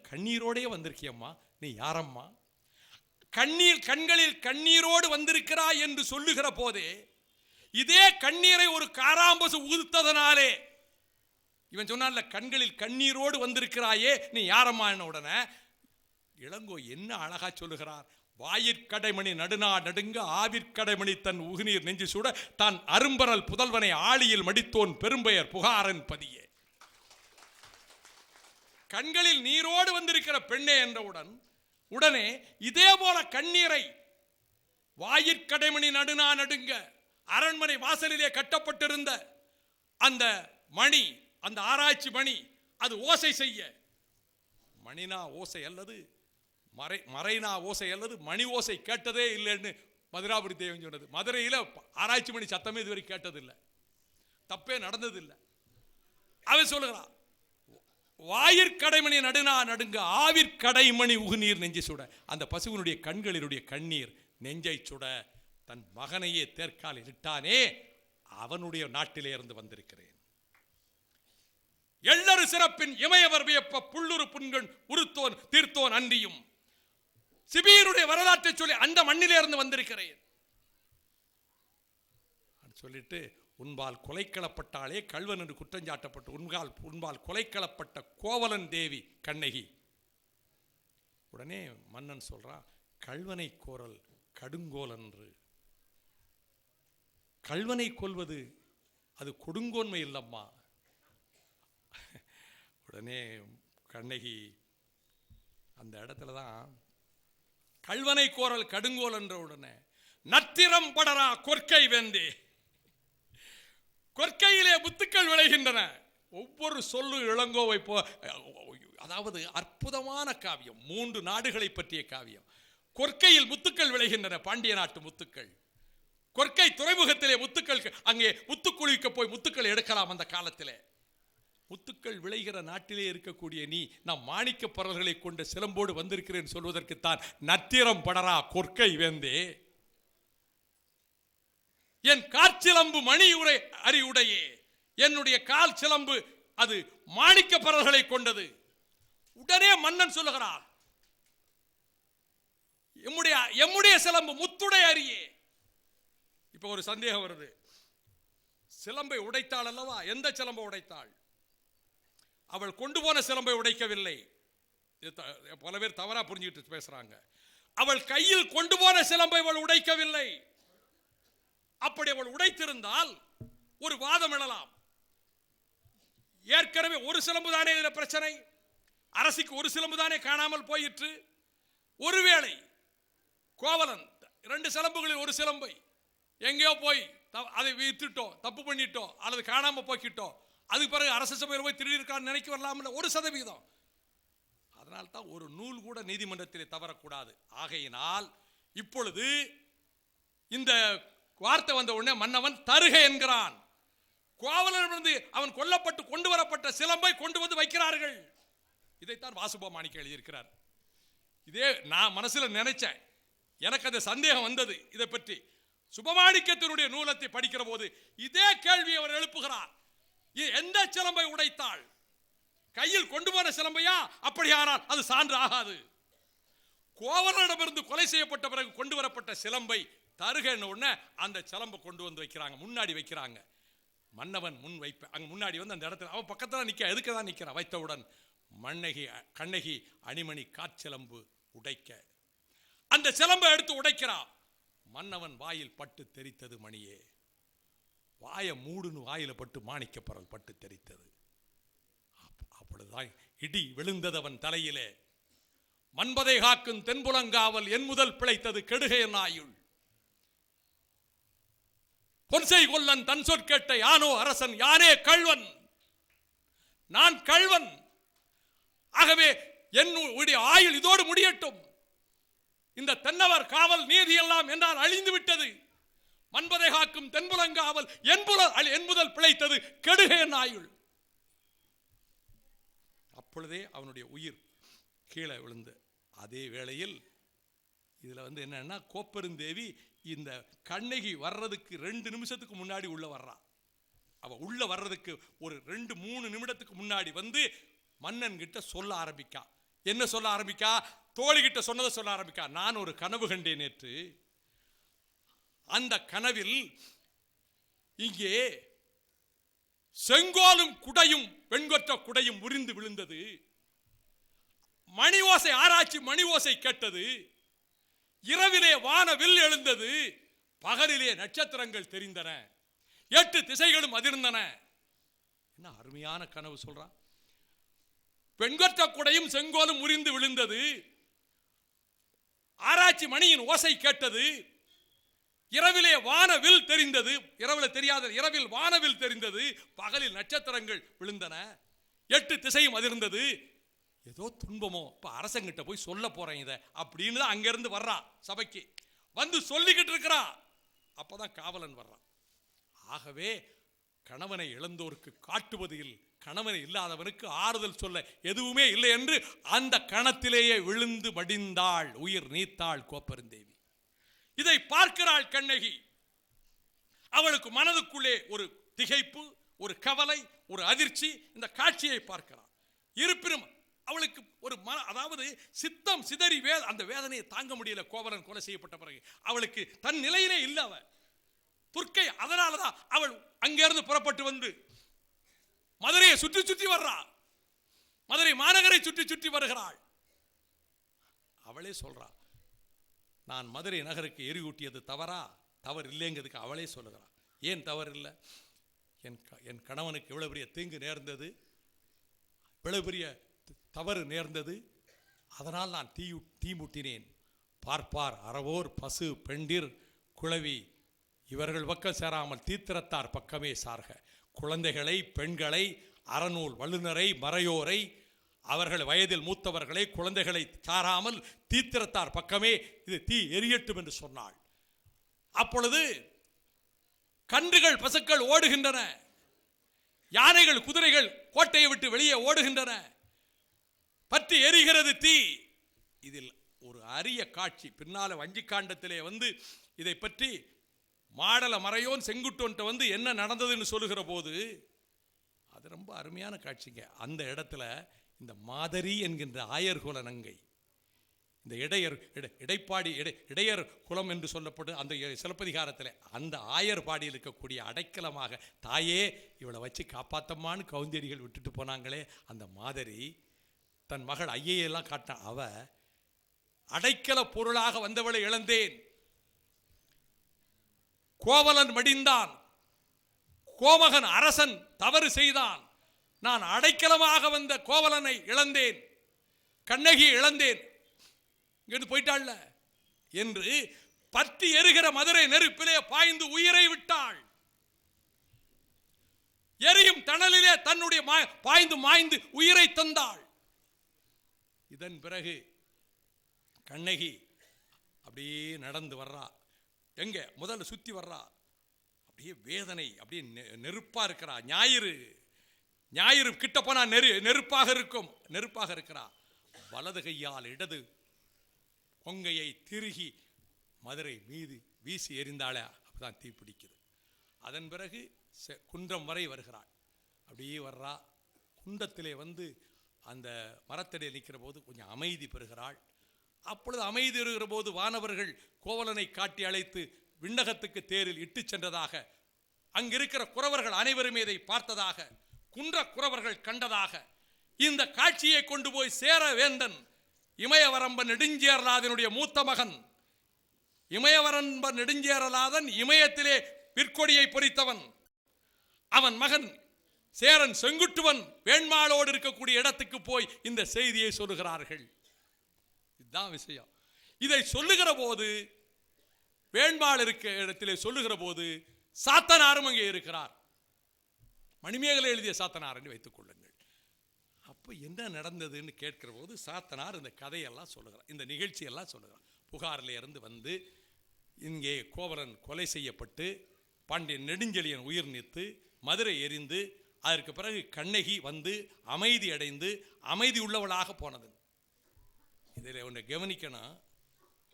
கண்ணீரோடே வந்திருக்கியம்மா நீ யாரம்மா, கண்களில் கண்ணீரோடு வந்திருக்கிறாய் என்று சொல்லுகிற போதே இதே கண்ணீரை ஒரு காராம்பசு ஊதுத்ததனாலே, இவன் சொன்னான்ல கண்களில் கண்ணீரோடு வந்திருக்கிறாயே நீ யாரம்மா என்ன, உடனே இளங்கோ என்ன அழகா சொல்லுகிறார். வாயிற்கடைமணி நடுநா நடுங்க ஆவிற்கடைமணி தன் உகுநீர் நெஞ்சு சுட தான் அரும்பரல் புதல்வனை ஆழியில் மடித்தோன் பெரும்பெயர் புகாரன் பதியே. கண்களில் நீரோடு வந்திருக்கிற பெண்ணே என்றவுடன் உடனே இதே போல கண்ணீரை வாயிற்கடைமணி நடுநா நடுங்க, அரண்மனை வாசலிலே கட்டப்பட்டிருந்த அந்த மணி, அந்த ஆராய்ச்சி மணி, அது ஓசை செய்ய, மணினா ஓசை அல்லது மறைனா ஓசை அல்லது மணி ஓசை கேட்டதே இல்லைன்னு மதுராபுரி தேவன் சொன்னது. மதுரையில் ஆராய்ச்சி மணி சத்தமே இதுவரை கேட்டதில்லை, தப்பே நடந்ததில்லை. அவன் சொல்லுகிறான், வாயிற்கடைமணி நடுநா நடுங்க ஆவிற்கடைமணி உகுநீர் நெஞ்சை சுட, அந்த பசுவனுடைய கண்களினுடைய கண்ணீர் நெஞ்சை சுட தன் மகனையே தேர்க்கால் இட்டானே, அவனுடைய நாட்டிலே இருந்து வந்திருக்கிறேன். எள்ளரு சிறப்பின் இமயவர் வியப்ப புள்ளுரு புண்கண் உருத்தோன் தீர்த்தோன் அன்றியும் சிபியருடைய வரலாற்றை சொல்லி அந்த மண்ணிலே இருந்து வந்திருக்கிறேன் சொல்லிட்டு, உன்பால் கொலைக்களப்பட்டாலே கல்வன் என்று குற்றஞ்சாட்டப்பட்டு உன்பால் கொலைக்களப்பட்ட கோவலன் தேவி கண்ணகி. உடனே மன்னன் சொல்றான், கல்வனை கோரல் கடுங்கோல் என்று. கல்வனை கொல்வது அது கொடுங்கோன்மை இல்லம்மா. உடனே கண்ணகி அந்த இடத்துல தான் கல்வனை கோரல் கடுங்கோல் என்ற உடனே நத்திரம் படரா கொற்கை வெந்தே. கொற்கையிலே முத்துக்கள் விளைகின்றன. ஒவ்வொரு சொல்லு இளங்கோவை அதாவது அற்புதமான காவியம், 3 நாடுகளை பற்றிய காவியம். கொற்கையில் முத்துக்கள் விளைகின்றன, பாண்டிய நாட்டு முத்துக்கள். கொற்கை துறைமுகத்திலே முத்துக்கள், அங்கே முத்துக்குளிக்க போய் முத்துக்கள் எடுக்கலாம். அந்த காலத்திலே முத்துக்கள் விளைகிற நாட்டிலே இருக்கக்கூடிய நீ, நான் மாணிக்க பரல்களை கொண்ட சிலம்போடு வந்திருக்கிறேன் சொல்வதற்குத்தான் நத்திரம் படரா கொற்கை வேந்தே. என் காற்சிலம்பு மணி உரை அறிவுடையே, என்னுடைய கால் சிலம்பு அது மாணிக்க பரல்களை கொண்டது. உடனே மன்னன் சொல்லுகிறார், எம்முடைய சிலம்பு முத்துடை அறியே. இப்ப ஒரு சந்தேகம் வருது, சிலம்பை உடைத்தாள் அல்லவா? எந்த சிலம்பை உடைத்தாள்? அவள் கொண்டு போன சிலம்பை உடைக்கவில்லை. பல பேர் தவறா புரிஞ்சுக்கிட்டு பேசுறாங்க. அவள் கையில் கொண்டு போன சிலம்பை அவள் உடைக்கவில்லை. அப்படி அவள் உடைத்திருந்தால் ஒரு வாதம் எழலாம். ஏற்கனவே ஒரு சிலம்பு தானே இதுல பிரச்சனை, அரசிக்கு ஒரு சிலம்பு தானே காணாமல் போயிற்று. ஒருவேளை கோவலன் 2 சிலம்புகளில் ஒரு சிலம்பை எங்கேயோ போய் அதை வித்துட்டோம், தப்பு பண்ணிட்டோம், அல்லது காணாம போக்கிட்டோம், அதுக்கு பிறகு அரச சபையில் போய் திருடியிருக்கான்னு நினைக்க வரலாம். 1%. அதனால்தான் ஒரு நூல் கூட நீதிமன்றத்திலே தவறக்கூடாது. ஆகையினால் இப்பொழுது இந்த வார்த்தை வந்த உடனே மன்னவன் தருக என்கிறான். கோவலனிடமிருந்து அவன் கொல்லப்பட்டு கொண்டு வரப்பட்ட சிலம்பை கொண்டு வந்து வைக்கிறார்கள். இதைத்தான் வாசுபமாணிக்க எழுதியிருக்கிறார். இதே நான் மனசுல நினைச்சேன், எனக்கு அந்த சந்தேகம் வந்தது. இதை பற்றி சுபமாணிக்கத்தினுடைய நூலத்தை படிக்கிற போது இதே கேள்வி அவர் எழுப்புகிறார். எந்த சிலம்பை உடைத்தாள்? கையில் கொண்டு போன சிலம்பையா? அப்படியானால் அது சான்று ஆகாது. கோவலனிடமிருந்து கொலை செய்யப்பட்ட பிறகு கொண்டு வரப்பட்ட சிலம்பை தருகன்னு உடனே அந்த சிலம்பை கொண்டு வந்து வைக்கிறாங்க, முன்னாடி வைக்கிறாங்க. மன்னவன் முன் வைப்ப அங்க முன்னாடி வந்து அந்த இடத்துல அவன் பக்கத்துல நிக்க, எதுக்கு தான் நிக்கிறான்? வைத்தவுடன் கண்ணகி அணிமணி காற்சிலம்பு உடைக்க அந்த சிலம்பை எடுத்து உடைக்கிறான். மன்னவன் வாயில் பட்டு தெரித்தது மணியே. வாய மூடுன்னு வாயில பட்டு மாணிக்க பரல் பட்டு தெரித்தது. அப்படிதான் இடி விழுந்ததவன் தலையிலே. மன்பதை காக்கும் தென்புலங்காவல் என் முதல் பிழைத்தது கெடுகை நாயுள். பொன்சை கொல்லன் தன் சொற்கேட்ட யானோ அரசன், யானே கள்வன், நான் கள்வன். ஆகவே என்னுடைய ஆயுள் இதோடு முடியட்டும். இந்த தென்னவர் காவல் நீதி எல்லாம் என்றால் அழிந்து விட்டது. மன்பதை காக்கும் தென்புலங்காவல் என் முதல் பிழைத்தது கெடுகை ஆயுள். அப்பொழுதே அவனுடைய உயிர் கீழே விழுந்து, அதே வேளையில் இதுல என்னன்னா கோப்பெருந்தேவி இந்த கண்ணகி வர்றதுக்கு 2 நிமிஷத்துக்கு முன்னாடி உள்ள வர்றா. அவ உள்ள வர்றதுக்கு ஒரு 2-3 நிமிடத்துக்கு முன்னாடி வந்து மன்னன் கிட்ட சொல்ல ஆரம்பிக்கா. என்ன சொல்ல ஆரம்பிக்கா? தோழி கிட்ட சொன்னதை சொல்ல ஆரம்பிக்கா. நான் ஒரு கனவு கண்டேன் நேற்று. அந்த கனவில் இங்கே செங்கோலும் குடையும் வெண்கொற்ற குடையும் முறிந்து விழுந்தது. மணி ஓசை, ஆராய்ச்சி மணி ஓசை கேட்டது. இரவிலே வானவில் எழுந்தது. பகலிலே நட்சத்திரங்கள் தெரிந்தன. 8 திசைகளும் அதிர்ந்தன. என்ன அருமையான கனவு சொல்றான். வெண்கொற்ற குடையும் செங்கோலும் முறிந்து விழுந்தது. ஆராய்ச்சி மணியின் ஓசை கேட்டது. இரவிலே வானவில் தெரிந்தது. இரவில் வானவில் தெரிந்தது. பகலில் நட்சத்திரங்கள் விழுந்தன. 8 திசையும் அதிர்ந்தது. ஏதோ துன்பமோ, இப்ப அரசங்கிட்ட போய் சொல்ல போறேன் இதை அப்படின்னு தான் அங்கிருந்து வர்றா. சபைக்கு வந்து சொல்லிக்கிட்டு இருக்கிறா. அப்பதான் காவலன் வர்றான். ஆகவே கணவனை இழந்தோருக்கு காட்டுவதில் கணவனை இல்லாதவனுக்கு ஆறுதல் சொல்ல எதுவுமே இல்லை என்று அந்த கணத்திலேயே விழுந்து மடிந்தாள், உயிர் நீத்தாள் கோப்பெருந்தேவி. இதை பார்க்கிறாள் கண்ணகி. அவளுக்கு மனதுக்குள்ளே ஒரு திகைப்பு, ஒரு கவலை, ஒரு அதிர்ச்சி. இந்த காட்சியை பார்க்கிறார். இருப்பினும் அவளுக்கு ஒரு அதாவது சித்தம் சிதறி அந்த வேதனையை தாங்க முடியல. கோவலன் கொலை செய்யப்பட்ட பிறகு அவளுக்கு தன் நிலையிலே இல்ல அவ துர்க்கை. அதனாலதான் அவள் அங்கிருந்து புறப்பட்டு வந்து மதுரையை சுற்றி சுற்றி வர்றாள். மதுரை மாநகரை சுற்றி சுற்றி வருகிறாள். அவளே சொல்றாள், நான் மதுரை நகருக்கு எரியூட்டியது தவறா? தவறு இல்லைங்கிறதுக்கு அவளே சொல்லுகிறாள். ஏன் தவறு இல்லை? என் கணவனுக்கு இவ்வளவு பெரிய தீங்கு நேர்ந்தது, இவ்வளவு பெரிய தவறு நேர்ந்தது, அதனால் நான் தீ மூட்டினேன். பார்ப்பார் அறவோர் பசு பெண்டிர் குளவி இவர்கள் பக்கம் சேராமல் தீத்திரத்தார் பக்கமே சார்க. குழந்தைகளை, பெண்களை, அறநூல் வல்லுநரை, மறையோரை, அவர்கள் வயதில் மூத்தவர்களை, குழந்தைகளை சாராமல் தீத்திரத்தார் பக்கமே இது தீ எரியட்டும் என்று சொன்னாள். அப்பொழுது கன்றுகள் பசுக்கள் ஓடுகின்றன, யானைகள் குதிரைகள் கோட்டையை விட்டு வெளியே ஓடுகின்றன, பற்றி எரிகிறது தீ. இதில் ஒரு அரிய காட்சி பின்னால வஞ்சிக்காண்டத்திலே இதை பற்றி மாடல மறையோன் செங்குட்டோன்ட்ட என்ன நடந்ததுன்னு சொல்லுகிற போது அது ரொம்ப அருமையான காட்சிங்க. அந்த இடத்துல இந்த மாதரி என்கின்ற ஆயர்குல நங்கை, இந்த இடையர் குலம் என்று சொல்லப்படும் அந்த சிலப்பதிகாரத்தில் அந்த ஆயர் பாடியில் இருக்கக்கூடிய அடைக்கலமாக, தாயே இவளை வச்சு காப்பாத்தம்மான்னு கவுந்தேரிகள் விட்டுட்டு போனாங்களே, அந்த மாதரி தன் மகள் ஐயையெல்லாம் காட்டான். அவ அடைக்கல பொருளாக வந்தவளை இழந்தேன், கோவலன் மடிந்தான், கோமகன் அரசன் தவறு செய்தான், நான் அடைக்கலமாக வந்த கோவலனை இழந்தேன், கண்ணகியை இழந்தேன், இங்கிருந்து போயிட்டாள்ல என்று பற்றி எரிகிற மதுரை நெருப்பிலே பாய்ந்து உயிரை விட்டாள். எரியும் தணலிலே தன்னுடைய பாய்ந்து மாய்ந்து உயிரை தந்தாள். இதன் பிறகு கண்ணகி அப்படியே நடந்து வர்றா. எங்க முதல்ல சுத்தி வர்றா, அப்படியே வேதனை, அப்படியே நெருப்பா இருக்கிறா. ஞாயிறு கிட்ட போனா நெருப்பாக இருக்கும், நெருப்பாக இருக்கிறா. வலது கையால் இடது பொங்கையை திருகி மதுரை மீது வீசி எறிந்தாளே, அப்பதான் தீ பிடிக்குது. அதன் பிறகு குன்றம் வரை வருகிறாள். அப்படியே வர்றா. குண்டத்திலே அந்த மரத்தடியில் நிற்கிற போது கொஞ்சம் அமைதி பெறுகிறாள். அப்பொழுது அமைதி இருக்கிற போது வானவர்கள் கோவலனை காட்டி அழைத்து விண்ணகத்துக்கு தேரில் இட்டு சென்றதாக, அங்கிருக்கிற குறவர்கள் அனைவருமே இதை பார்த்ததாக, குன்ற குறவர்கள் கண்டதாக, இந்த காட்சியை கொண்டு போய் சேர வேந்தன் இமயவரம்பன் நெடுஞ்சேரலாதனுடைய மூத்த மகன். இமயவரம்பன் நெடுஞ்சேரலாதன் இமயத்திலே விற்கொடியை பொறித்தவன். அவன் மகன் சேரன் செங்குட்டுவன் வேண்மாளோடு இருக்கக்கூடிய இடத்துக்கு போய் இந்த செய்தியை சொல்லுகிறார்கள். இதுதான் விஷயம். இதை சொல்லுகிற போது, வேண்மாள் இருக்க இடத்திலே சொல்லுகிற போது சாத்தனாரும் அங்கே இருக்கிறார். மணிமேகலை எழுதிய சாத்தனார் என்று வைத்துக் கொள்ளுங்கள். அப்போ என்ன நடந்ததுன்னு கேட்கிற போது சாத்தனார் இந்த கதையெல்லாம் சொல்லுகிறார், இந்த நிகழ்ச்சியெல்லாம் சொல்லுகிறார். புகாரில் இருந்து இங்கே கோவலன் கொலை செய்யப்பட்டு பாண்டியன் நெடுஞ்செழியன் உயிர் நீத்து மதுரை எரிந்து அதற்கு பிறகு கண்ணகி அமைதி அடைந்து அமைதி உள்ளவளாக போனது. இதில் ஒன்று கவனிக்கணும்.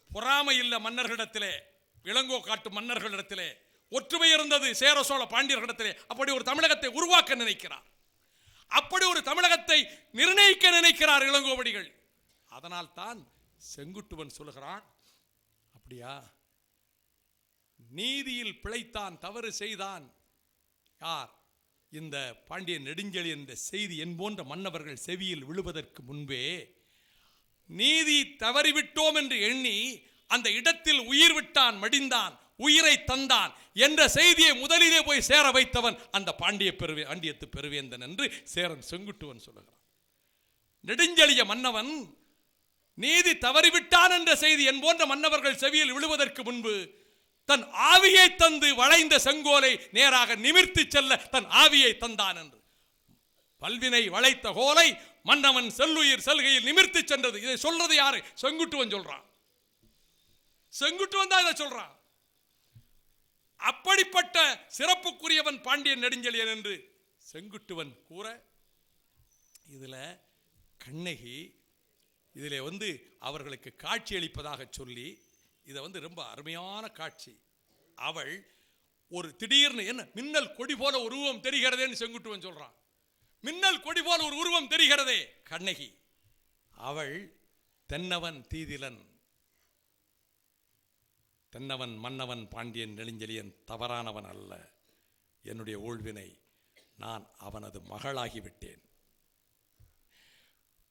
பொறாமை இல்ல மன்னர்களிடத்திலே, இளங்கோ காட்டு மன்னர்களிடத்திலே ஒற்றுமை இருந்தது. சேர சோழ பாண்டியர்களிடத்திலே அப்படி ஒரு தமிழகத்தை உருவாக்க நினைக்கிறார், அப்படி ஒரு தமிழகத்தை நிர்ணயிக்க நினைக்கிறார் இளங்கோவடிகள். அதனால் தான் செங்குட்டுவன் சொல்லுகிறான், அப்படியா நீதியில் பிழைத்தான், தவறு செய்தான் யார்? இந்த பாண்டிய நெடுஞ்செழியன் என்ற செய்தி என் போன்ற மன்னவர்கள் செவியில் விழுவதற்கு முன்பே நீதி தவறிவிட்டோம் என்று எண்ணி அந்த இடத்தில் உயிர் விட்டான், மடிந்தான், உயிரை தந்தான் என்ற செய்தியை முதலிலே போய் சேர வைத்தவன் அந்த பாண்டியத்து பெருவேந்தன் என்று சேரன் செங்குட்டுவன் சொல்லுகிறான். நெடுஞ்செழிய மன்னவன் நீதி தவறிவிட்டான் என்ற செய்தி என் போன்ற மன்னவர்கள் செவியில் விழுவதற்கு முன்பு தன் ஆவியை தந்து வளைந்த செங்கோலை நேராக நிமிர்த்தி செல்ல தன் ஆவியை தந்தான் என்று. பல்வினை வளைத்த கோலை மன்னவன் செல்லுயிர் செல்கையில் நிமிர்த்தி சென்றது. இதை சொல்றது யாரு? செங்குட்டுவன் சொல்றான். செங்குட்டுவன் தான் இதை சொல்றான். அப்படிப்பட்ட சிறப்புக்குரியவன் பாண்டியன் நெடுஞ்செழியன் என்று செங்குட்டுவன் கூற, இதுல கண்ணகி இதிலே அவர்களுக்கு காட்சி அளிப்பதாக சொல்லி, இதை ரொம்ப அருமையான காட்சி. அவள் ஒரு திடீர்னு என்ன மின்னல் கொடி போல ஒரு உருவம் தெரிகிறதேன்னு செங்குட்டுவன் சொல்றான். மின்னல் கொடி போல ஒரு உருவம் தெரிகிறதே கண்ணகி. அவள் தென்னவன் தீதிலன், தென்னவன் மன்னவன் பாண்டியன் நெடுஞ்செழியன் தவறானவன் அல்ல. என்னுடைய ஊழ்வினை, நான் அவனது மகளாகிவிட்டேன்,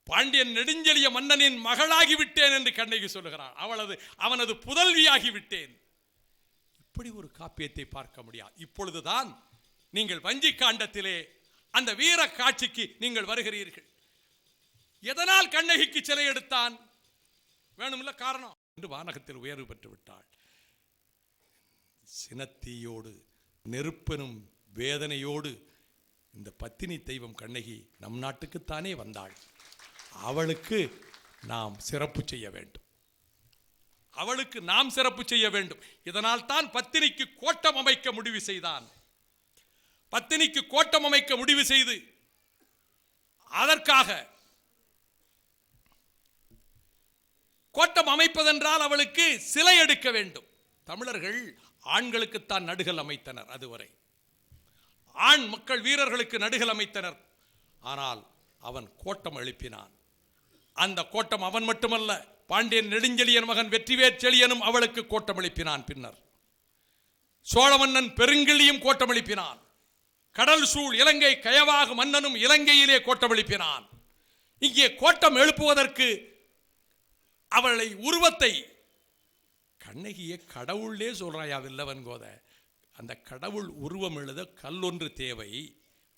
பாண்டியன் நெடுஞ்செழிய மன்னனின் மகளாகிவிட்டேன் என்று கண்ணகி சொல்லுகிறான். அவனது புதல்வியாகிவிட்டேன். இப்படி ஒரு காப்பியத்தை பார்க்க முடியாது. இப்பொழுதுதான் நீங்கள் வஞ்சி காண்டத்திலே அந்த வீர காட்சிக்கு நீங்கள் வருகிறீர்கள். எதனால் கண்ணகிக்கு சிலை எடுத்தான்? வேணுமில்ல காரணம் என்று வானகத்தில் உயர்வு பெற்று விட்டாள். சினத்தீயோடு நெருப்பெனும் வேதனையோடு இந்த பத்தினி தெய்வம் கண்ணகி நம் நாட்டுக்குத்தானே வந்தாள். அவளுக்கு நாம் சிறப்பு செய்ய வேண்டும், அவளுக்கு நாம் சிறப்பு செய்ய வேண்டும். இதனால் தான் பத்தினிக்கு கோட்டம் அமைக்க முடிவு செய்தான். பத்தினிக்கு கோட்டம் அமைக்க முடிவு செய்து அதற்காக கோட்டம் அமைப்பதென்றால் அவளுக்கு சிலை எடுக்க வேண்டும். தமிழர்கள் ஆண்களுக்குத்தான் நடுகள் அமைத்தனர். அதுவரை ஆண் மக்கள் வீரர்களுக்கு நடுகள் அமைத்தனர். ஆனால் அவன் கோட்டம் எழுப்பினான். அந்த கோட்டம் அவன் மட்டுமல்ல, பாண்டியன் நெடுஞ்செழியன் மகன் வெற்றிவேற் செழியனும் அவளுக்கு கோட்டம் எழுப்பினான். பின்னர் சோழ மன்னன் பெருங்கிழியும் கோட்டம் எழுப்பினான். கடல் சூழ் இலங்கை கயவாக மன்னனும் இலங்கையிலே கோட்டம் எழுப்பினான். இங்கே கோட்டம் எழுப்புவதற்கு அவளை உருவத்தை கண்ணகியை கடவுளே சொல்றாயா வில்லவன் கோதை. அந்த கடவுள் உருவம் எழுத கல்லொன்று தேவை.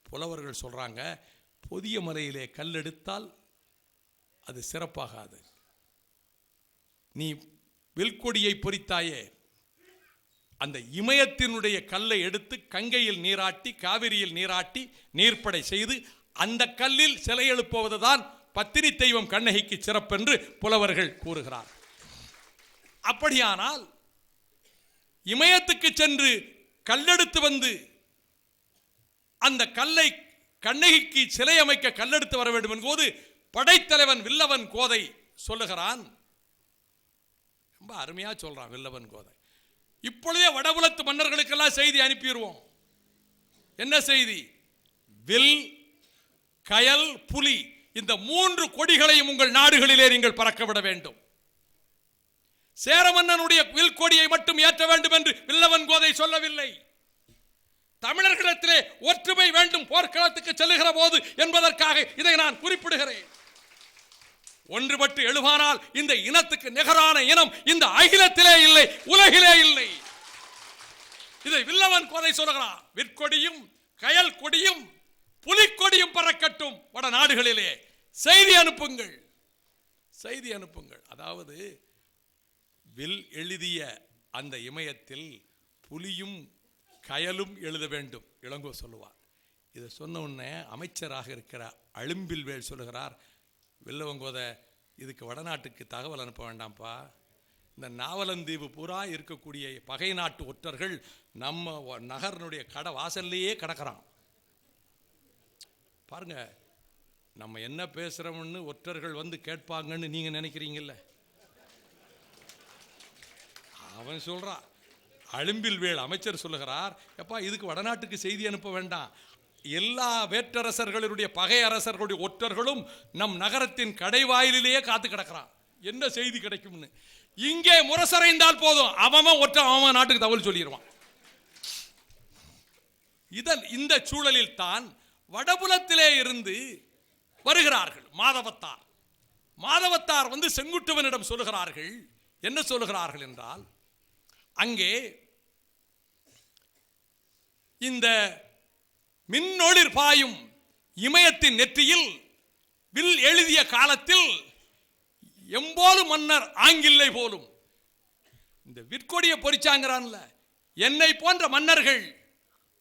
புலவர்கள் சொல்றாங்க, பொதிய மலையிலே கல் எடுத்தால் அது சிறப்பாகாது. நீ வில்கொடியை பொறித்தாயே, அந்த இமயத்தினுடைய கல்லை எடுத்து கங்கையில் நீராட்டி காவிரியில் நீராட்டி நீர்ப்படை செய்து அந்த கல்லில் சிலை எழுப்புவதுதான் பத்தினி தெய்வம் கண்ணகிக்கு சிறப்பென்று புலவர்கள் கூறுகிறார். அப்படியானால் இமயத்துக்கு சென்று கல்லெடுத்து வந்து அந்த கல்லை கண்ணகிக்கு சிலை அமைக்க கல்லெடுத்து வர வேண்டும் என்போது படைத்தலைவன் வில்லவன் கோதை சொல்லுகிறான். ரொம்ப அருமையா சொல்றான் வில்லவன் கோதை. இப்பொழுதே வடபுலத்து மன்னர்களுக்கெல்லாம் செய்தி அனுப்பிடுவோம். என்ன செய்தி? வில், கயல், புலி இந்த 3 கொடிகளையும் உங்கள் நாடுகளிலே நீங்கள் பறக்க விட வேண்டும். சேரமன்னனுடைய வில் கொடியை மட்டும் ஏற்ற வேண்டும் என்று வில்லவன் கோதை சொல்லவில்லை. தமிழர்களிடத்திலே ஒற்றுமை வேண்டும் போர்க்களத்துக்கு செல்லுகிற போது என்பதற்காக இதை நான் குறிப்பிடுகிறேன். ஒன்றுபட்டு எழுவானால் இந்த இனத்துக்கு நிகரான இனம் இந்த அகிலத்திலே இல்லை, உலகிலே இல்லை. இதை வில்லவன் கோதை சொல்லுகிறான். விற்கொடியும் கயல் கொடியும் புலிக்கொடியும் பறக்கட்டும் வட நாடுகளிலே. செய்தி அனுப்புங்கள், செய்தி அனுப்புங்கள். அதாவது வில் எழுதிய அந்த இமயத்தில் புலியும் கயலும் எழுத வேண்டும் இளங்கோ சொல்லுவார். இதை சொன்ன உடனே அமைச்சராக இருக்கிற அழும்பில்வேல் சொல்லுகிறார், வில்லவங்கோத இதுக்கு வடநாட்டுக்கு தகவல் அனுப்ப வேண்டாம்ப்பா. இந்த நாவலந்தீவு பூரா இருக்கக்கூடிய பகை நாட்டு ஒற்றர்கள் நம்ம நகரனுடைய கடை வாசல்லையே கிடக்கிறான். பாருங்க, நம்ம என்ன பேசுறோம்னு ஒற்றர்கள் வந்து கேட்பாங்கன்னு நீங்க நினைக்கிறீங்கல்ல. அவன் சொல்றான், அழும்பில்வேல் அமைச்சர் சொல்லுகிறார், எப்பா இதுக்கு வடநாட்டுக்கு செய்தி அனுப்ப வேண்டாம். எல்லா வேற்றரசர்களுடைய பகை அரசர்களுடைய ஒற்றர்களும் நம் நகரத்தின் கடைவாயிலேயே காத்து கிடக்கிறான். என்ன செய்தி கிடைக்கும்னு இங்கே முரசறைந்தால் போதும், அவன் நாட்டுக்கு தகவல் சொல்லிடுவான். இந்த சூழலில் தான் வடபுலத்திலே இருந்து வருகிறார்கள் மாதவத்தார். மாதவத்தார் வந்து செங்குட்டுவனிடம் சொல்லுகிறார்கள். என்ன சொல்லுகிறார்கள் என்றால், அங்கே இந்த மின்னொளிர் பாயும் இமயத்தின் நெற்றியில் வில் எழுதிய காலத்தில் எம்போலு மன்னர் ஆங்கில்லை போலும். இந்த விற்கொடியை பொறிச்சாங்கிறான்ல, என்னை போன்ற மன்னர்கள்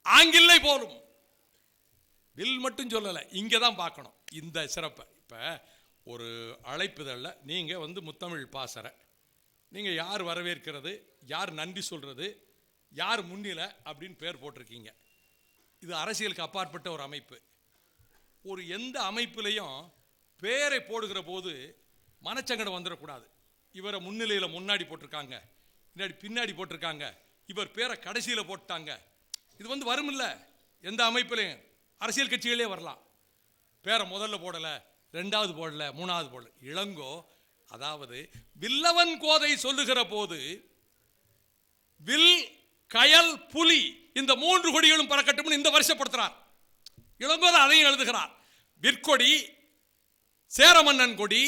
ஆங்கில்லை போலும். வில் மட்டும் சொல்லலை, இங்கே தான் பார்க்கணும் இந்த சிறப்பை. இப்போ ஒரு அழைப்புதல்ல நீங்கள் வந்து முத்தமிழ் பாசற, நீங்கள் யார் வரவேற்கிறது, யார் நன்றி சொல்கிறது, யார் முன்னிலை அப்படின்னு பேர் போட்டிருக்கீங்க. இது அரசியலுக்கு அப்பாற்பட்ட ஒரு அமைப்பு. ஒரு எந்த அமைப்புலையும் பேரை போடுகிற போது மனச்சங்கடம் வந்துடக்கூடாது. இவரை முன்னிலையில் முன்னாடி போட்டிருக்காங்க, பின்னாடி போட்டிருக்காங்க, இவர் பேரை கடைசியில் போட்டாங்க, இது வரும் இல்லை, எந்த அமைப்பிலையும் அரசியல் கட்சிகளே வரலாம். பேரை முதல்ல போடலை, ரெண்டாவது போடல, மூணாவது போடல. இளங்கோ அதாவது வில்லவன் கோதை சொல்லுகிற போது வில், கயல், புலி இந்த 3 கொடிகளும் பறக்கட்டும் இந்த வருஷப்படுத்துறார். இளங்கோ அதையும் எழுதுகிறார். விற்கொடி சேரமன்னன் கொடி,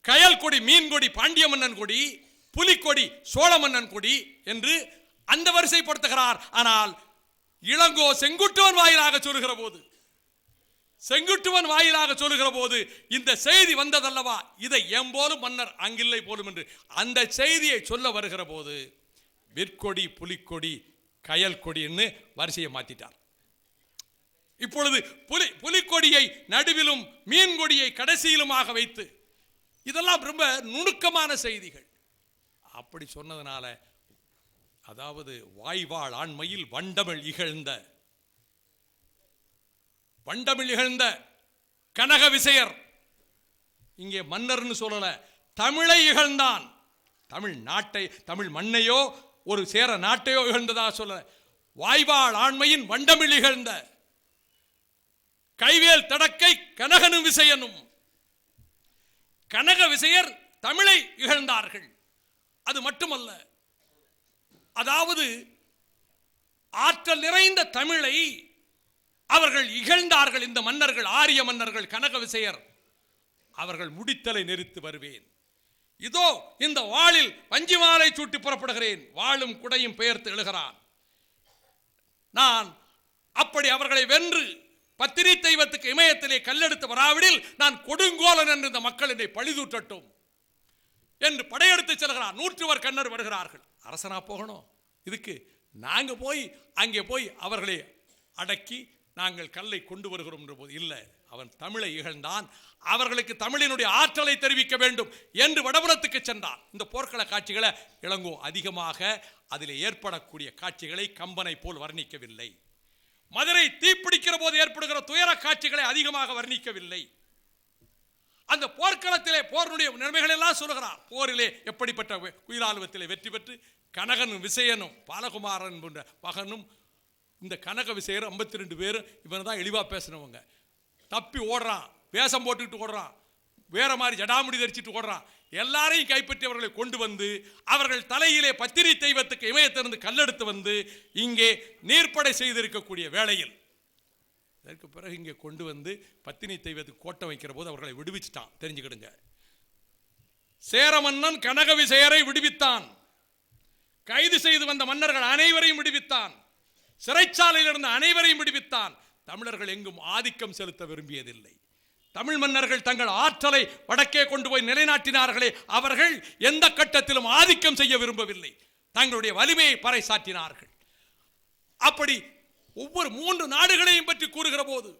கயல் கொடி மீன் கொடி பாண்டிய மன்னன் கொடி, புலிக்கொடி சோழ மன்னன் கொடி என்று அந்த வரிசைப்படுத்துகிறார். ஆனால் இளங்கோ செங்குட்டுவன் வாயிலாக சொல்லுகிற போது இந்த செய்தி வந்ததல்லவா, இதை எம்போலும் மன்னர் அங்கில்லை போலும் என்று அந்த செய்தியை சொல்ல வருகிற போது விற்கொடி, புலிக்கொடி, கயல் கொடின்னு வரிசையை மாத்திட்டார். இப்பொழுது புலிக்கொடியை நடுவிலும் மீன் கொடியை கடைசியிலுமாக வைத்து, இதெல்லாம் ரொம்ப நுணுக்கமான செய்திகள். அப்படி சொன்னதுனால, அதாவது வாய்வாள் ஆண்மையில் வண்டமிழ் இகழ்ந்த கனக விசயர், இங்கே மன்னர்னு சொல்லல, தமிழை இகழ்ந்தான். தமிழ் நாட்டை, தமிழ் மண்ணையோ ஒரு சேர நாட்டையோ இகழ்ந்ததா சொல்ல, வாய்வாள் ஆண்மையின் வண்டமிழ் இகழ்ந்த கைவேல் தடக்கை கனகனும் விசயனும். கனக விசயர் தமிழை இகழ்ந்தார்கள். அது மட்டுமல்ல, அதாவது ஆற்றல் நிறைந்த தமிழை அவர்கள் இகழ்ந்தார்கள். இந்த மன்னர்கள், ஆரிய மன்னர்கள், கனக விசயர். அவர்கள் முடித்தலை நெறித்து வருவேன், இதோ இந்த வாளில் வஞ்சி மாலை சூட்டி புறப்படுகிறேன், வாளும் குடையும் பெயர்த்து எழுகிறான். நான் அப்படி அவர்களை வென்று பத்திரி தெய்வத்துக்கு இமயத்திலே கல்லெடுத்து வராவிடில் நான் கொடுங்கோலன் என்று இந்த மக்கள் என்னை பழிதூற்றட்டும் என்று படையெடுத்து செல்கிறார். 100 கண்ணர் வருகிறார்கள். அரசனா போகணும், இதுக்கு நாங்க போய் அங்கே போய் அவர்களை அடக்கி நாங்கள் கல்லை கொண்டு வருகிறோம் என்ற போது இல்லை, அவன் தமிழை இகழ்ந்தான், அவர்களுக்கு தமிழினுடைய ஆற்றலை தெரிவிக்க வேண்டும் என்று வடபுலத்துக்கு சென்றான். இந்த போர்க்கள காட்சிகளை இளங்கோ அதிகமாக அதில் ஏற்படக்கூடிய காட்சிகளை கம்பனை போல் வர்ணிக்கவில்லை. மதுரை தீப்பிடிக்கிற போது ஏற்படுகிற துயர காட்சிகளை அதிகமாக வர்ணிக்கவில்லை. அந்த போர்க்களத்திலே போருடைய நிலைமைகள் எல்லாம் சொல்லுகிறார். போரிலே எப்படிப்பட்ட குயிலாலுவத்திலே வெற்றி பெற்று கனகனும் விசயனும் பாலகுமாரன் போன்ற மகனும், இந்த கனக விசயர் 52 பேரும் இவனை தான் இழிவா பேசினவங்க, தப்பி ஓடுறான், வேஷம் போட்டுக்கிட்டு ஓடுறான், வேற மாதிரி ஜடாமுடி தரிச்சிட்டு ஓடுறான். எல்லாரையும் கைப்பற்றி அவர்களை கொண்டு வந்து அவர்கள் தலையிலே பத்திரி தெய்வத்துக்கு இமயத்திலிருந்து கல்லெடுத்து வந்து இங்கே நீர்ப்படை செய்திருக்கக்கூடிய வேளையில், அதற்கு பிறகு இங்கே கொண்டு வந்து பத்தினி தெய்வத்துக்கு கோட்டை வைக்கிற போது அவர்களை விடுவிச்சுட்டான். தெரிஞ்சுக்கிடுங்க, சேரமன்னன் கனக விசயரை விடுவித்தான், கைது செய்து வந்த மன்னர்கள் அனைவரையும் விடுவித்தான், சிறைச்சாலையில் இருந்த அனைவரையும் விடுவித்தான். தமிழர்கள் எங்கும் ஆதிக்கம் செலுத்த விரும்பியதில்லை. தமிழ் மன்னர்கள் தங்கள் ஆற்றலை வடக்கே கொண்டு போய் நிலைநாட்டினார்களே, அவர்கள் எந்த கட்டத்திலும் ஆதிக்கம் செய்ய விரும்பவில்லை, தங்களுடைய வலிமையை பறைசாற்றினார்கள். அப்படி ஒவ்வொரு 3 நாடுகளையும் பற்றி கூறுகிற போது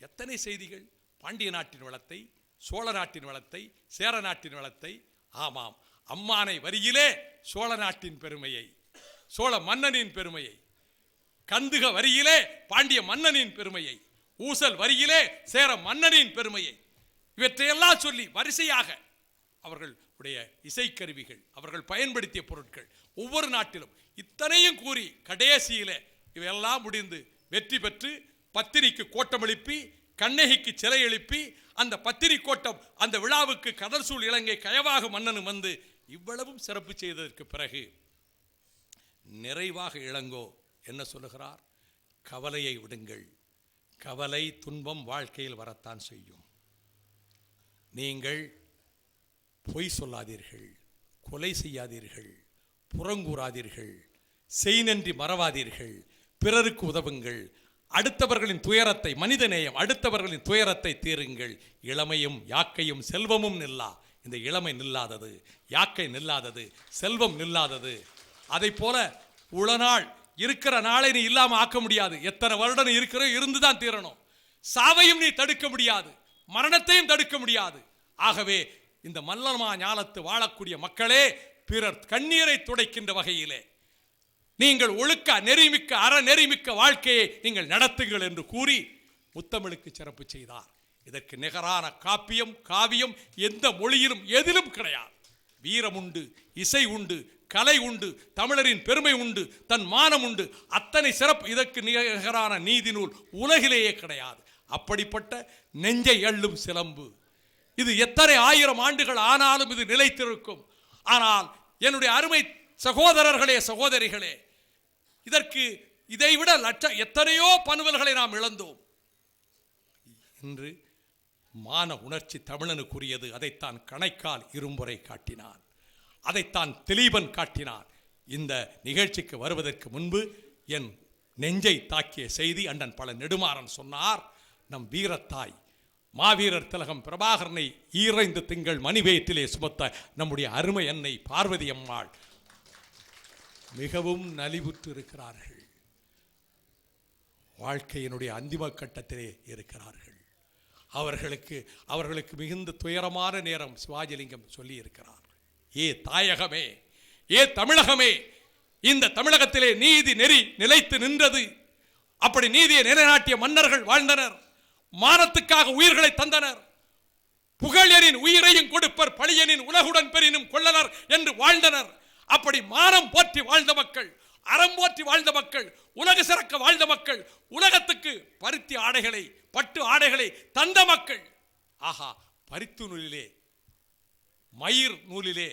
எத்தனை செய்திகள், பாண்டிய நாட்டின் வளத்தை, சோழ நாட்டின் வளத்தை, சேர நாட்டின் வளத்தை. ஆமாம், அம்மானை வரியிலே சோழ நாட்டின் பெருமையை, சோழ மன்னனின் பெருமையை, கந்துக வரியிலே பாண்டிய மன்னனின் பெருமையை, ஊசல் வரியிலே சேர மன்னனின் பெருமையை, இவற்றையெல்லாம் சொல்லி வரிசையாக அவர்களுடைய இசைக்கருவிகள், அவர்கள் பயன்படுத்திய பொருட்கள், ஒவ்வொரு நாட்டிலும் இத்தனையும் கூறி கடைசியிலே இவையெல்லாம் முடிந்து வெற்றி பெற்று பத்திரிக்கு கோட்டம் எழுப்பி, கண்ணகிக்கு சிலை எழுப்பி, அந்த பத்திரி கோட்டம் அந்த விழாவுக்கு கடல் சூழ் இலங்கை கயவாக மன்னனும் வந்து இவ்வளவும் சிறப்பு செய்ததற்கு பிறகு நிறைவாக இளங்கோ என்ன சொல்லுகிறார்? கவலையை விடுங்கள், கவலை துன்பம் வாழ்க்கையில் வரத்தான் செய்யும். நீங்கள் பொய் சொல்லாதீர்கள், கொலை செய்யாதீர்கள், புறங்கூறாதீர்கள், செய் நன்றி மறவாதீர்கள், பிறருக்கு உதவுங்கள், அடுத்தவர்களின் துயரத்தை, மனிதநேயம், அடுத்தவர்களின் துயரத்தை தீருங்கள். இளமையும் யாக்கையும் செல்வமும் நில்லா. இந்த இளமை நில்லாதது, யாக்கை நில்லாதது, செல்வம் நில்லாதது. அதை போல உளநாள் இருக்கிற நாளை நீ இல்லாம ஆக்க முடியாது. எத்தனை வருடம் இருக்கிற இருந்துதான் தீரணும். சாவையும் நீ தடுக்க முடியாது, மரணத்தையும் தடுக்க முடியாது. ஆகவே இந்த மல்லமா ஞாலத்து வாழக்கூடிய மக்களே, பிறர் கண்ணீரை துடைக்கின்ற வகையிலே நீங்கள் ஒழுக்க நெறிமிக்க அற நெறிமிக்க வாழ்க்கையை நீங்கள் நடத்துங்கள் என்று கூறி முத்தமிழுக்கு சிறப்பு செய்தார். இதற்கு நிகரான காப்பியம் காவியம் எந்த மொழியிலும் எதிலும் கிடையாது. வீரம் உண்டு, இசை உண்டு, கலை உண்டு, தமிழரின் பெருமை உண்டு, தன் மானம் உண்டு. அத்தனை சிறப்பு இதற்கு நிகரான நீதி நூல் உலகிலேயே கிடையாது. அப்படிப்பட்ட நெஞ்சை அள்ளும் சிலம்பு. இது எத்தனை ஆயிரம் ஆண்டுகள் ஆனாலும் இது நிலைத்திருக்கும். ஆனால் என்னுடைய அருமை சகோதரர்களே, சகோதரிகளே, இதற்கு இதைவிட எத்தனையோ பணுவல்களை நாம் இழந்தோம். இன்று மான உணர்ச்சி தமிழனுக்குரியது. அதைத்தான் கணைக்கால் இரும்புரை காட்டினான், அதைத்தான் திலீபன் காட்டினான். இந்த நிகழ்ச்சிக்கு வருவதற்கு முன்பு என் நெஞ்சை தாக்கிய செய்தி அண்ணன் பல நெடுமாறன் சொன்னார். நம் வீரத்தாய் மாவீரர் திலகம் பிரபாகரனை 2 திங்கள் மணிவேட்டிலே சுமத்த நம்முடைய அருமை அன்னை பார்வதி அம்மாள் மிகவும் நலிவுற்று இருக்கிறார்கள். வாழ்க்கையினுடைய அந்திம கட்டத்திலே இருக்கிறார்கள். அவர்களுக்கு மிகுந்த துயரமான நேரம் சிவாஜிலிங்கம் சொல்லி இருக்கிறார். ஏ தாயகமே, ஏ தமிழகமே, இந்த தமிழகத்திலே நீதி நெறி நிலைத்து நின்றது. அப்படி நீதியை நிலைநாட்டிய மன்னர்கள் வாழ்ந்தனர். மானத்துக்காக உயிர்களை தந்தனர். புகழரின் உயிரையும் கொடுப்பர், பழியனின் உலகுடன் பெறினும் கொள்ளனர் என்று வாழ்ந்தனர். அப்படி மானம் போற்றி வாழ்ந்த மக்கள், அறம் போற்றி வாழ்ந்த மக்கள், உலக சிறக்க வாழ்ந்த மக்கள், உலகத்துக்கு பருத்தி ஆடைகளை, பட்டு ஆடைகளை தந்த மக்கள். ஆஹா, பருத்தி நூலிலே, மயிர் நூலிலே,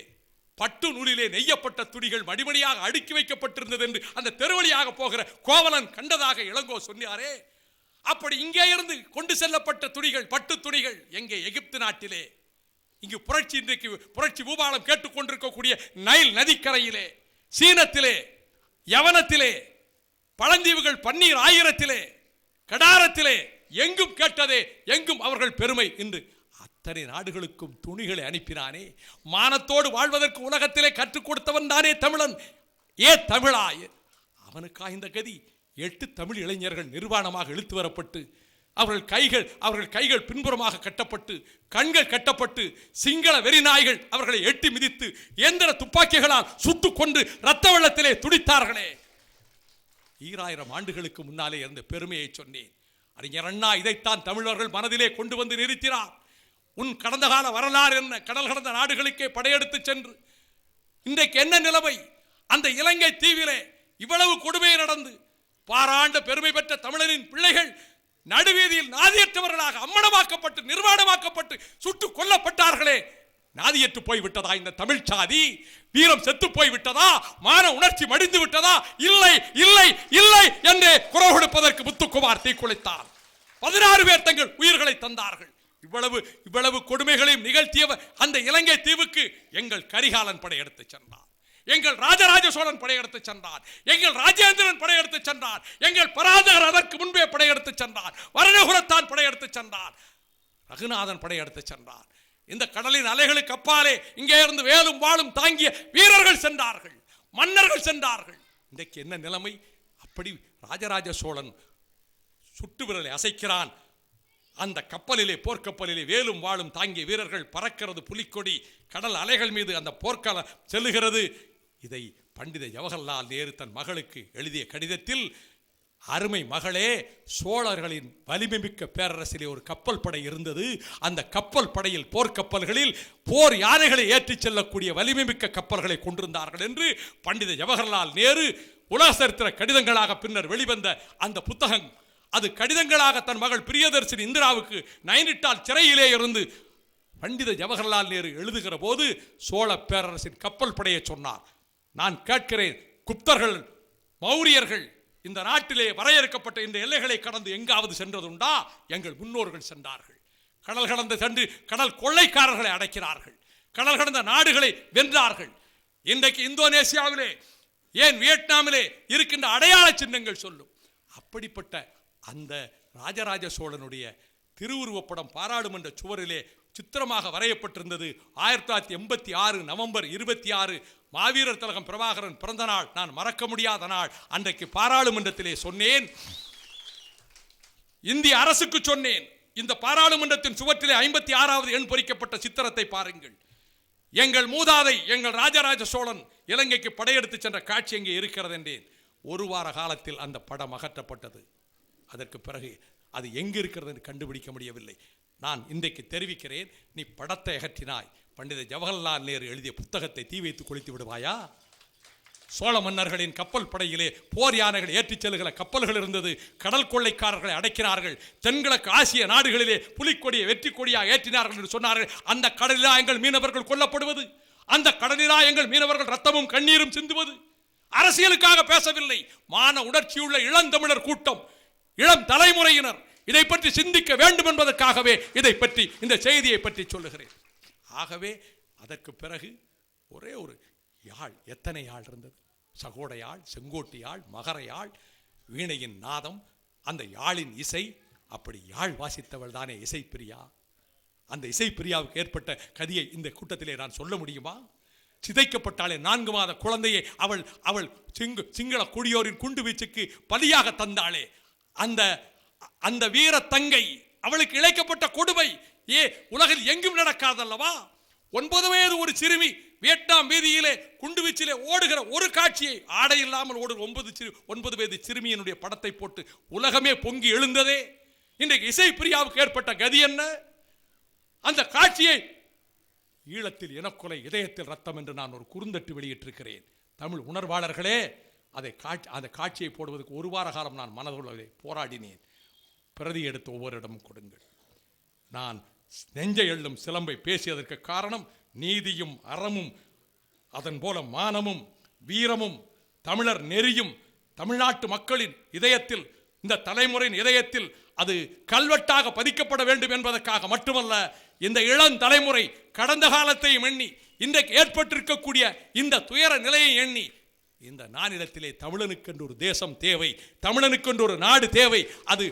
பட்டு நூலிலே நெய்யப்பட்ட துணிகள் மடிமடியாக அடுக்கி வைக்கப்பட்டிருந்தது என்று அந்த தெருவழியாக போகிற கோவலன் கண்டதாக இளங்கோ சொன்னாரே. அப்படி இங்கே இருந்து கொண்டு செல்லப்பட்ட துணிகள், பட்டு துணிகள் எங்கே? எகிப்து நாட்டிலே. இங்கு இன்றைக்கு புரட்சி பூபாலம் கேட்டுக்கொண்டிருக்கக்கூடிய நைல் நதிக்கரையிலே, சீனத்திலே, யவனத்திலே, பழந்தீவுகள் பன்னீர் ஆயிரத்திலே, கடாரத்திலே, எங்கும் கேட்டதே, எங்கும் அவர்கள் பெருமை. இன்று அத்தனை நாடுகளுக்கும் துணிகளை அனுப்பினானே. மானத்தோடு வாழ்வதற்கு உலகத்திலே கற்றுக் கொடுத்தவன் தானே தமிழன். ஏ தமிழா, அவனுக்கா இந்த கதி? 8 தமிழ் இளைஞர்கள் நிர்வாணமாக இழுத்து வரப்பட்டு, அவர்கள் கைகள் பின்புறமாக கட்டப்பட்டு, கண்கள் கட்டப்பட்டு, சிங்கள வெறிநாய்கள் அவர்களை எட்டி மிதித்து இயந்திர துப்பாக்கிகளால் சுட்டுக் கொண்டு இரத்த வெள்ளத்திலே துடித்தார்களே. 2000 ஆண்டுகளுக்கு முன்னாலே இருந்த பெருமையை சொன்னேன். அறிஞர் அண்ணா இதைத்தான் தமிழர்கள் மனதிலே கொண்டு வந்து நிறுத்தினார். உன் கடந்த கால வரலாறு என்ன? கடல் கடந்த நாடுகளுக்கே படையெடுத்து சென்று இன்றைக்கு என்ன நிலைமை? அந்த இலங்கை தீவிலே இவ்வளவு கொடுமை நடந்து பாராண்ட பெருமை பெற்ற தமிழரின் பிள்ளைகள் நடுவீதியில் நாதியற்றவர்களாக அம்மனமாக்கப்பட்டு, நிர்வாணமாக்கப்பட்டு, சுட்டுக் கொல்லப்பட்டார்களே. நாதியற்று போய்விட்டதா இந்த தமிழ் சாதி? வீரம் செத்து போய்விட்டதா? மான உணர்ச்சி மடிந்து விட்டதா? இல்லை இல்லை இல்லை என்று குரல் கொடுப்பதற்கு முத்துக்குமார் தீக்குளித்தார். 16 பேர் தங்கள் உயிர்களை தந்தார்கள். இவ்வளவு கொடுமைகளையும் நிகழ்த்தியவர் அந்த இலங்கை தீவுக்கு எங்கள் கரிகாலன் படையெடுத்து சென்றார், எங்கள் ராஜராஜ சோழன் படையெடுத்து சென்றார், எங்கள் ராஜேந்திரன் படையெடுத்து சென்றார், எங்கள் பராந்தகர் அதற்கு முன்பே படையெடுத்து சென்றார், வரணகுலத்தான் படையெடுத்து சென்றார், ரகுநாதன் படையெடுத்து சென்றார். இந்த கடலின் அலைகளுக்கு அப்பாலே இங்கே இருந்து வேலும் வாளும் தாங்கிய வீரர்கள் சென்றார்கள், மன்னர்கள் சென்றார்கள். இன்றைக்கு என்ன நிலைமை? அப்படி ராஜராஜ சோழன் சுட்டு விரலை அசைக்கிறான். அந்த கப்பலிலே, போர்க்கப்பலிலே வேலும் வாளும் தாங்கிய வீரர்கள் பறக்கிறது புலிக்கொடி. கடல் அலைகள் மீது அந்த போர்க்களம் செல்லுகிறது. இதை பண்டித ஜவஹர்லால் நேரு தன் மகளுக்கு எழுதிய கடிதத்தில், அருமை மகளே, சோழர்களின் வலிமைமிக்க பேரரசிலே ஒரு கப்பல் படை இருந்தது. அந்த கப்பல் படையில், போர்க்கப்பல்களில் போர் யானைகளை ஏற்றிச் செல்லக்கூடிய வலிமைமிக்க கப்பல்களை கொண்டிருந்தார்கள் என்று பண்டித ஜவஹர்லால் நேரு உலக சரித்திர கடிதங்களாக பின்னர் வெளிவந்த அந்த புத்தகம், அது கடிதங்களாக தன் மகள் பிரியதர்சினி இந்திராவுக்கு நைனிட்டால் சிறையிலே இருந்து பண்டித ஜவஹர்லால் நேரு எழுதுகிற போது சோழ பேரரசின் கப்பல் படையை சொன்னார். நான் கேட்கிறேன், குப்தர்கள், மௌரியர்கள் இந்த நாட்டிலே வரையறுக்கப்பட்ட இந்த எல்லைகளை கடந்து எங்காவது சென்றதுண்டா? எங்கள் முன்னோர்கள் சென்றார்கள். கடல் கடந்து சென்று கடல் கொள்ளைக்காரர்களை அடைக்கிறார்கள், கடல் கடந்த நாடுகளை வென்றார்கள். இன்றைக்கு இந்தோனேசியாவிலே, ஏன் வியட்நாமிலே இருக்கின்ற அடையாள சின்னங்கள் சொல்லும். அப்படிப்பட்ட அந்த ராஜராஜ சோழனுடைய திருவுருவப்படம் பாராளுமன்ற சுவரிலே சித்திரமாக வரையப்பட்டிருந்தது. 1986 நவம்பர் 26 மாவீரர் திலகம் பிரபாகரன் பிறந்த நாள். நான் மறக்க முடியாத நாள். அன்றைக்கு பாராளுமன்றத்திலே சொன்னேன், இந்திய அரசுக்கு சொன்னேன், இந்த பாராளுமன்றத்தின் சுவற்றிலே 56வது எண் பொறிக்கப்பட்ட சித்திரத்தை பாருங்கள். எங்கள் மூதாதை, எங்கள் ராஜராஜ சோழன் இலங்கைக்கு படையெடுத்து சென்ற காட்சி எங்கே இருக்கிறது என்றேன். 1 வார காலத்தில் அந்த படம் அகற்றப்பட்டது. அதற்கு பிறகு அது எங்கு இருக்கிறது என்று கண்டுபிடிக்க முடியவில்லை. நான் இன்றைக்கு தெரிவிக்கிறேன், நீ படத்தை அகற்றினாய், பண்டித ஜவஹர்லால் நேரு எழுதிய புத்தகத்தை தீ வைத்து கொளுத்தி விடுவாயா? சோழ மன்னர்களின் கப்பல் படையிலே போர் யானைகள் ஏற்றிச் செல்கிற கப்பல்கள் இருந்தது. கடல் கொள்ளைக்காரர்களை அடைக்கிறார்கள். தென்கிழக்கு ஆசிய நாடுகளிலே புலிக்கொடியை வெற்றி கொடியாக ஏற்றினார்கள் என்று சொன்னார்கள். அந்த கடலிலா எங்கள் மீனவர்கள் கொல்லப்படுவது, அந்த கடலிலா எங்கள் மீனவர்கள் ரத்தமும் கண்ணீரும் சிந்துவது? அரசியலுக்காக பேசவில்லை. மான உணர்ச்சியுள்ள இளந்தமிழர் கூட்டம், இளம் தலைமுறையினர் இதை பற்றி சிந்திக்க வேண்டும் என்பதற்காகவே இதை பற்றி, இந்த செய்தியை பற்றி சொல்லுகிறேன். ஆகவே அதற்கு பிறகு ஒரே ஒரு யாழ், எத்தனை யாழ் இருந்தது? சகோட யாழ், செங்கோட்டு யாழ், மகர யாழ், வீணையின் நாதம், அந்த யாழின் இசை. அப்படி யாழ் வாசித்தவள் தானே இசைப்பிரியா. அந்த இசைப்பிரியாவுக்கு ஏற்பட்ட கதியை இந்த கூட்டத்திலே நான் சொல்ல முடியுமா? சிதைக்கப்பட்டாலே 4 மாத குழந்தையை அவள் அவள் சிங்கள குடியோரின் குண்டு வீச்சுக்கு பலியாக தந்தாளே, அந்த அந்த வீர தங்கை, அவளுக்கு இழைக்கப்பட்ட கொடுமை உலகில் எங்கும் நடக்காதல்லவா? 9 வயது ஒரு சிறுமி வியட்நாம் வீதியிலே குண்டு வீச்சிலே ஓடுகிற ஒரு காட்சியை, ஆடை இல்லாமல் ஓடுகிற 9 வயது சிறுமியினுடைய படத்தை போட்டு உலகமே பொங்கி எழுந்ததே. இன்றைக்கு இசைப்பிரியாவுக்கு ஏற்பட்ட கதி என்ன? அந்த காட்சியை ஈழத்தில் இனக்கொலை, இதயத்தில் ரத்தம் என்று நான் ஒரு குறுந்தட்டு வெளியிட்டிருக்கிறேன். தமிழ் உணர்வாளர்களே, அந்த காட்சியை போடுவதற்கு 1 வார காலம் நான் மனதுள்ளதை போராடினேன். பிரதி எடுத்து ஒவ்வொரு இடமும் கொடுங்கள். நான் நெஞ்சை எள்ளும் சிலம்பை பேசியதற்கு காரணம் நீதியும் அறமும், அதன் போல மானமும் வீரமும் தமிழர் நெறியும் தமிழ்நாட்டு மக்களின் இதயத்தில், இந்த தலைமுறையின் இதயத்தில் அது கல்வெட்டாக பதிக்கப்பட வேண்டும் என்பதற்காக மட்டுமல்ல, இந்த இளம் தலைமுறை கடந்த காலத்தையும் எண்ணி, இன்றைக்கு ஏற்பட்டிருக்கக்கூடிய இந்த துயர நிலையை எண்ணி, இந்த நானிலத்திலே தமிழனுக்கென்று ஒரு தேசம் தேவை, தமிழனுக்கென்று ஒரு நாடு தேவை, அது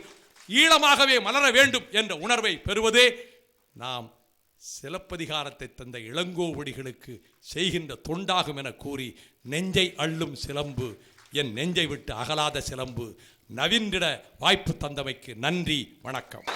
ஈழமாகவே மலர வேண்டும் என்ற உணர்வை பெறுவதே நாம் சிலப்பதிகாரத்தை தந்த இளங்கோவடிகளுக்கு செய்கின்ற தொண்டாகும் என கூறி, நெஞ்சை அள்ளும் சிலம்பு, என் நெஞ்சை விட்டு அகலாத சிலம்பு, நவின்றிட வாய்ப்பு தந்தமைக்கு நன்றி, வணக்கம்.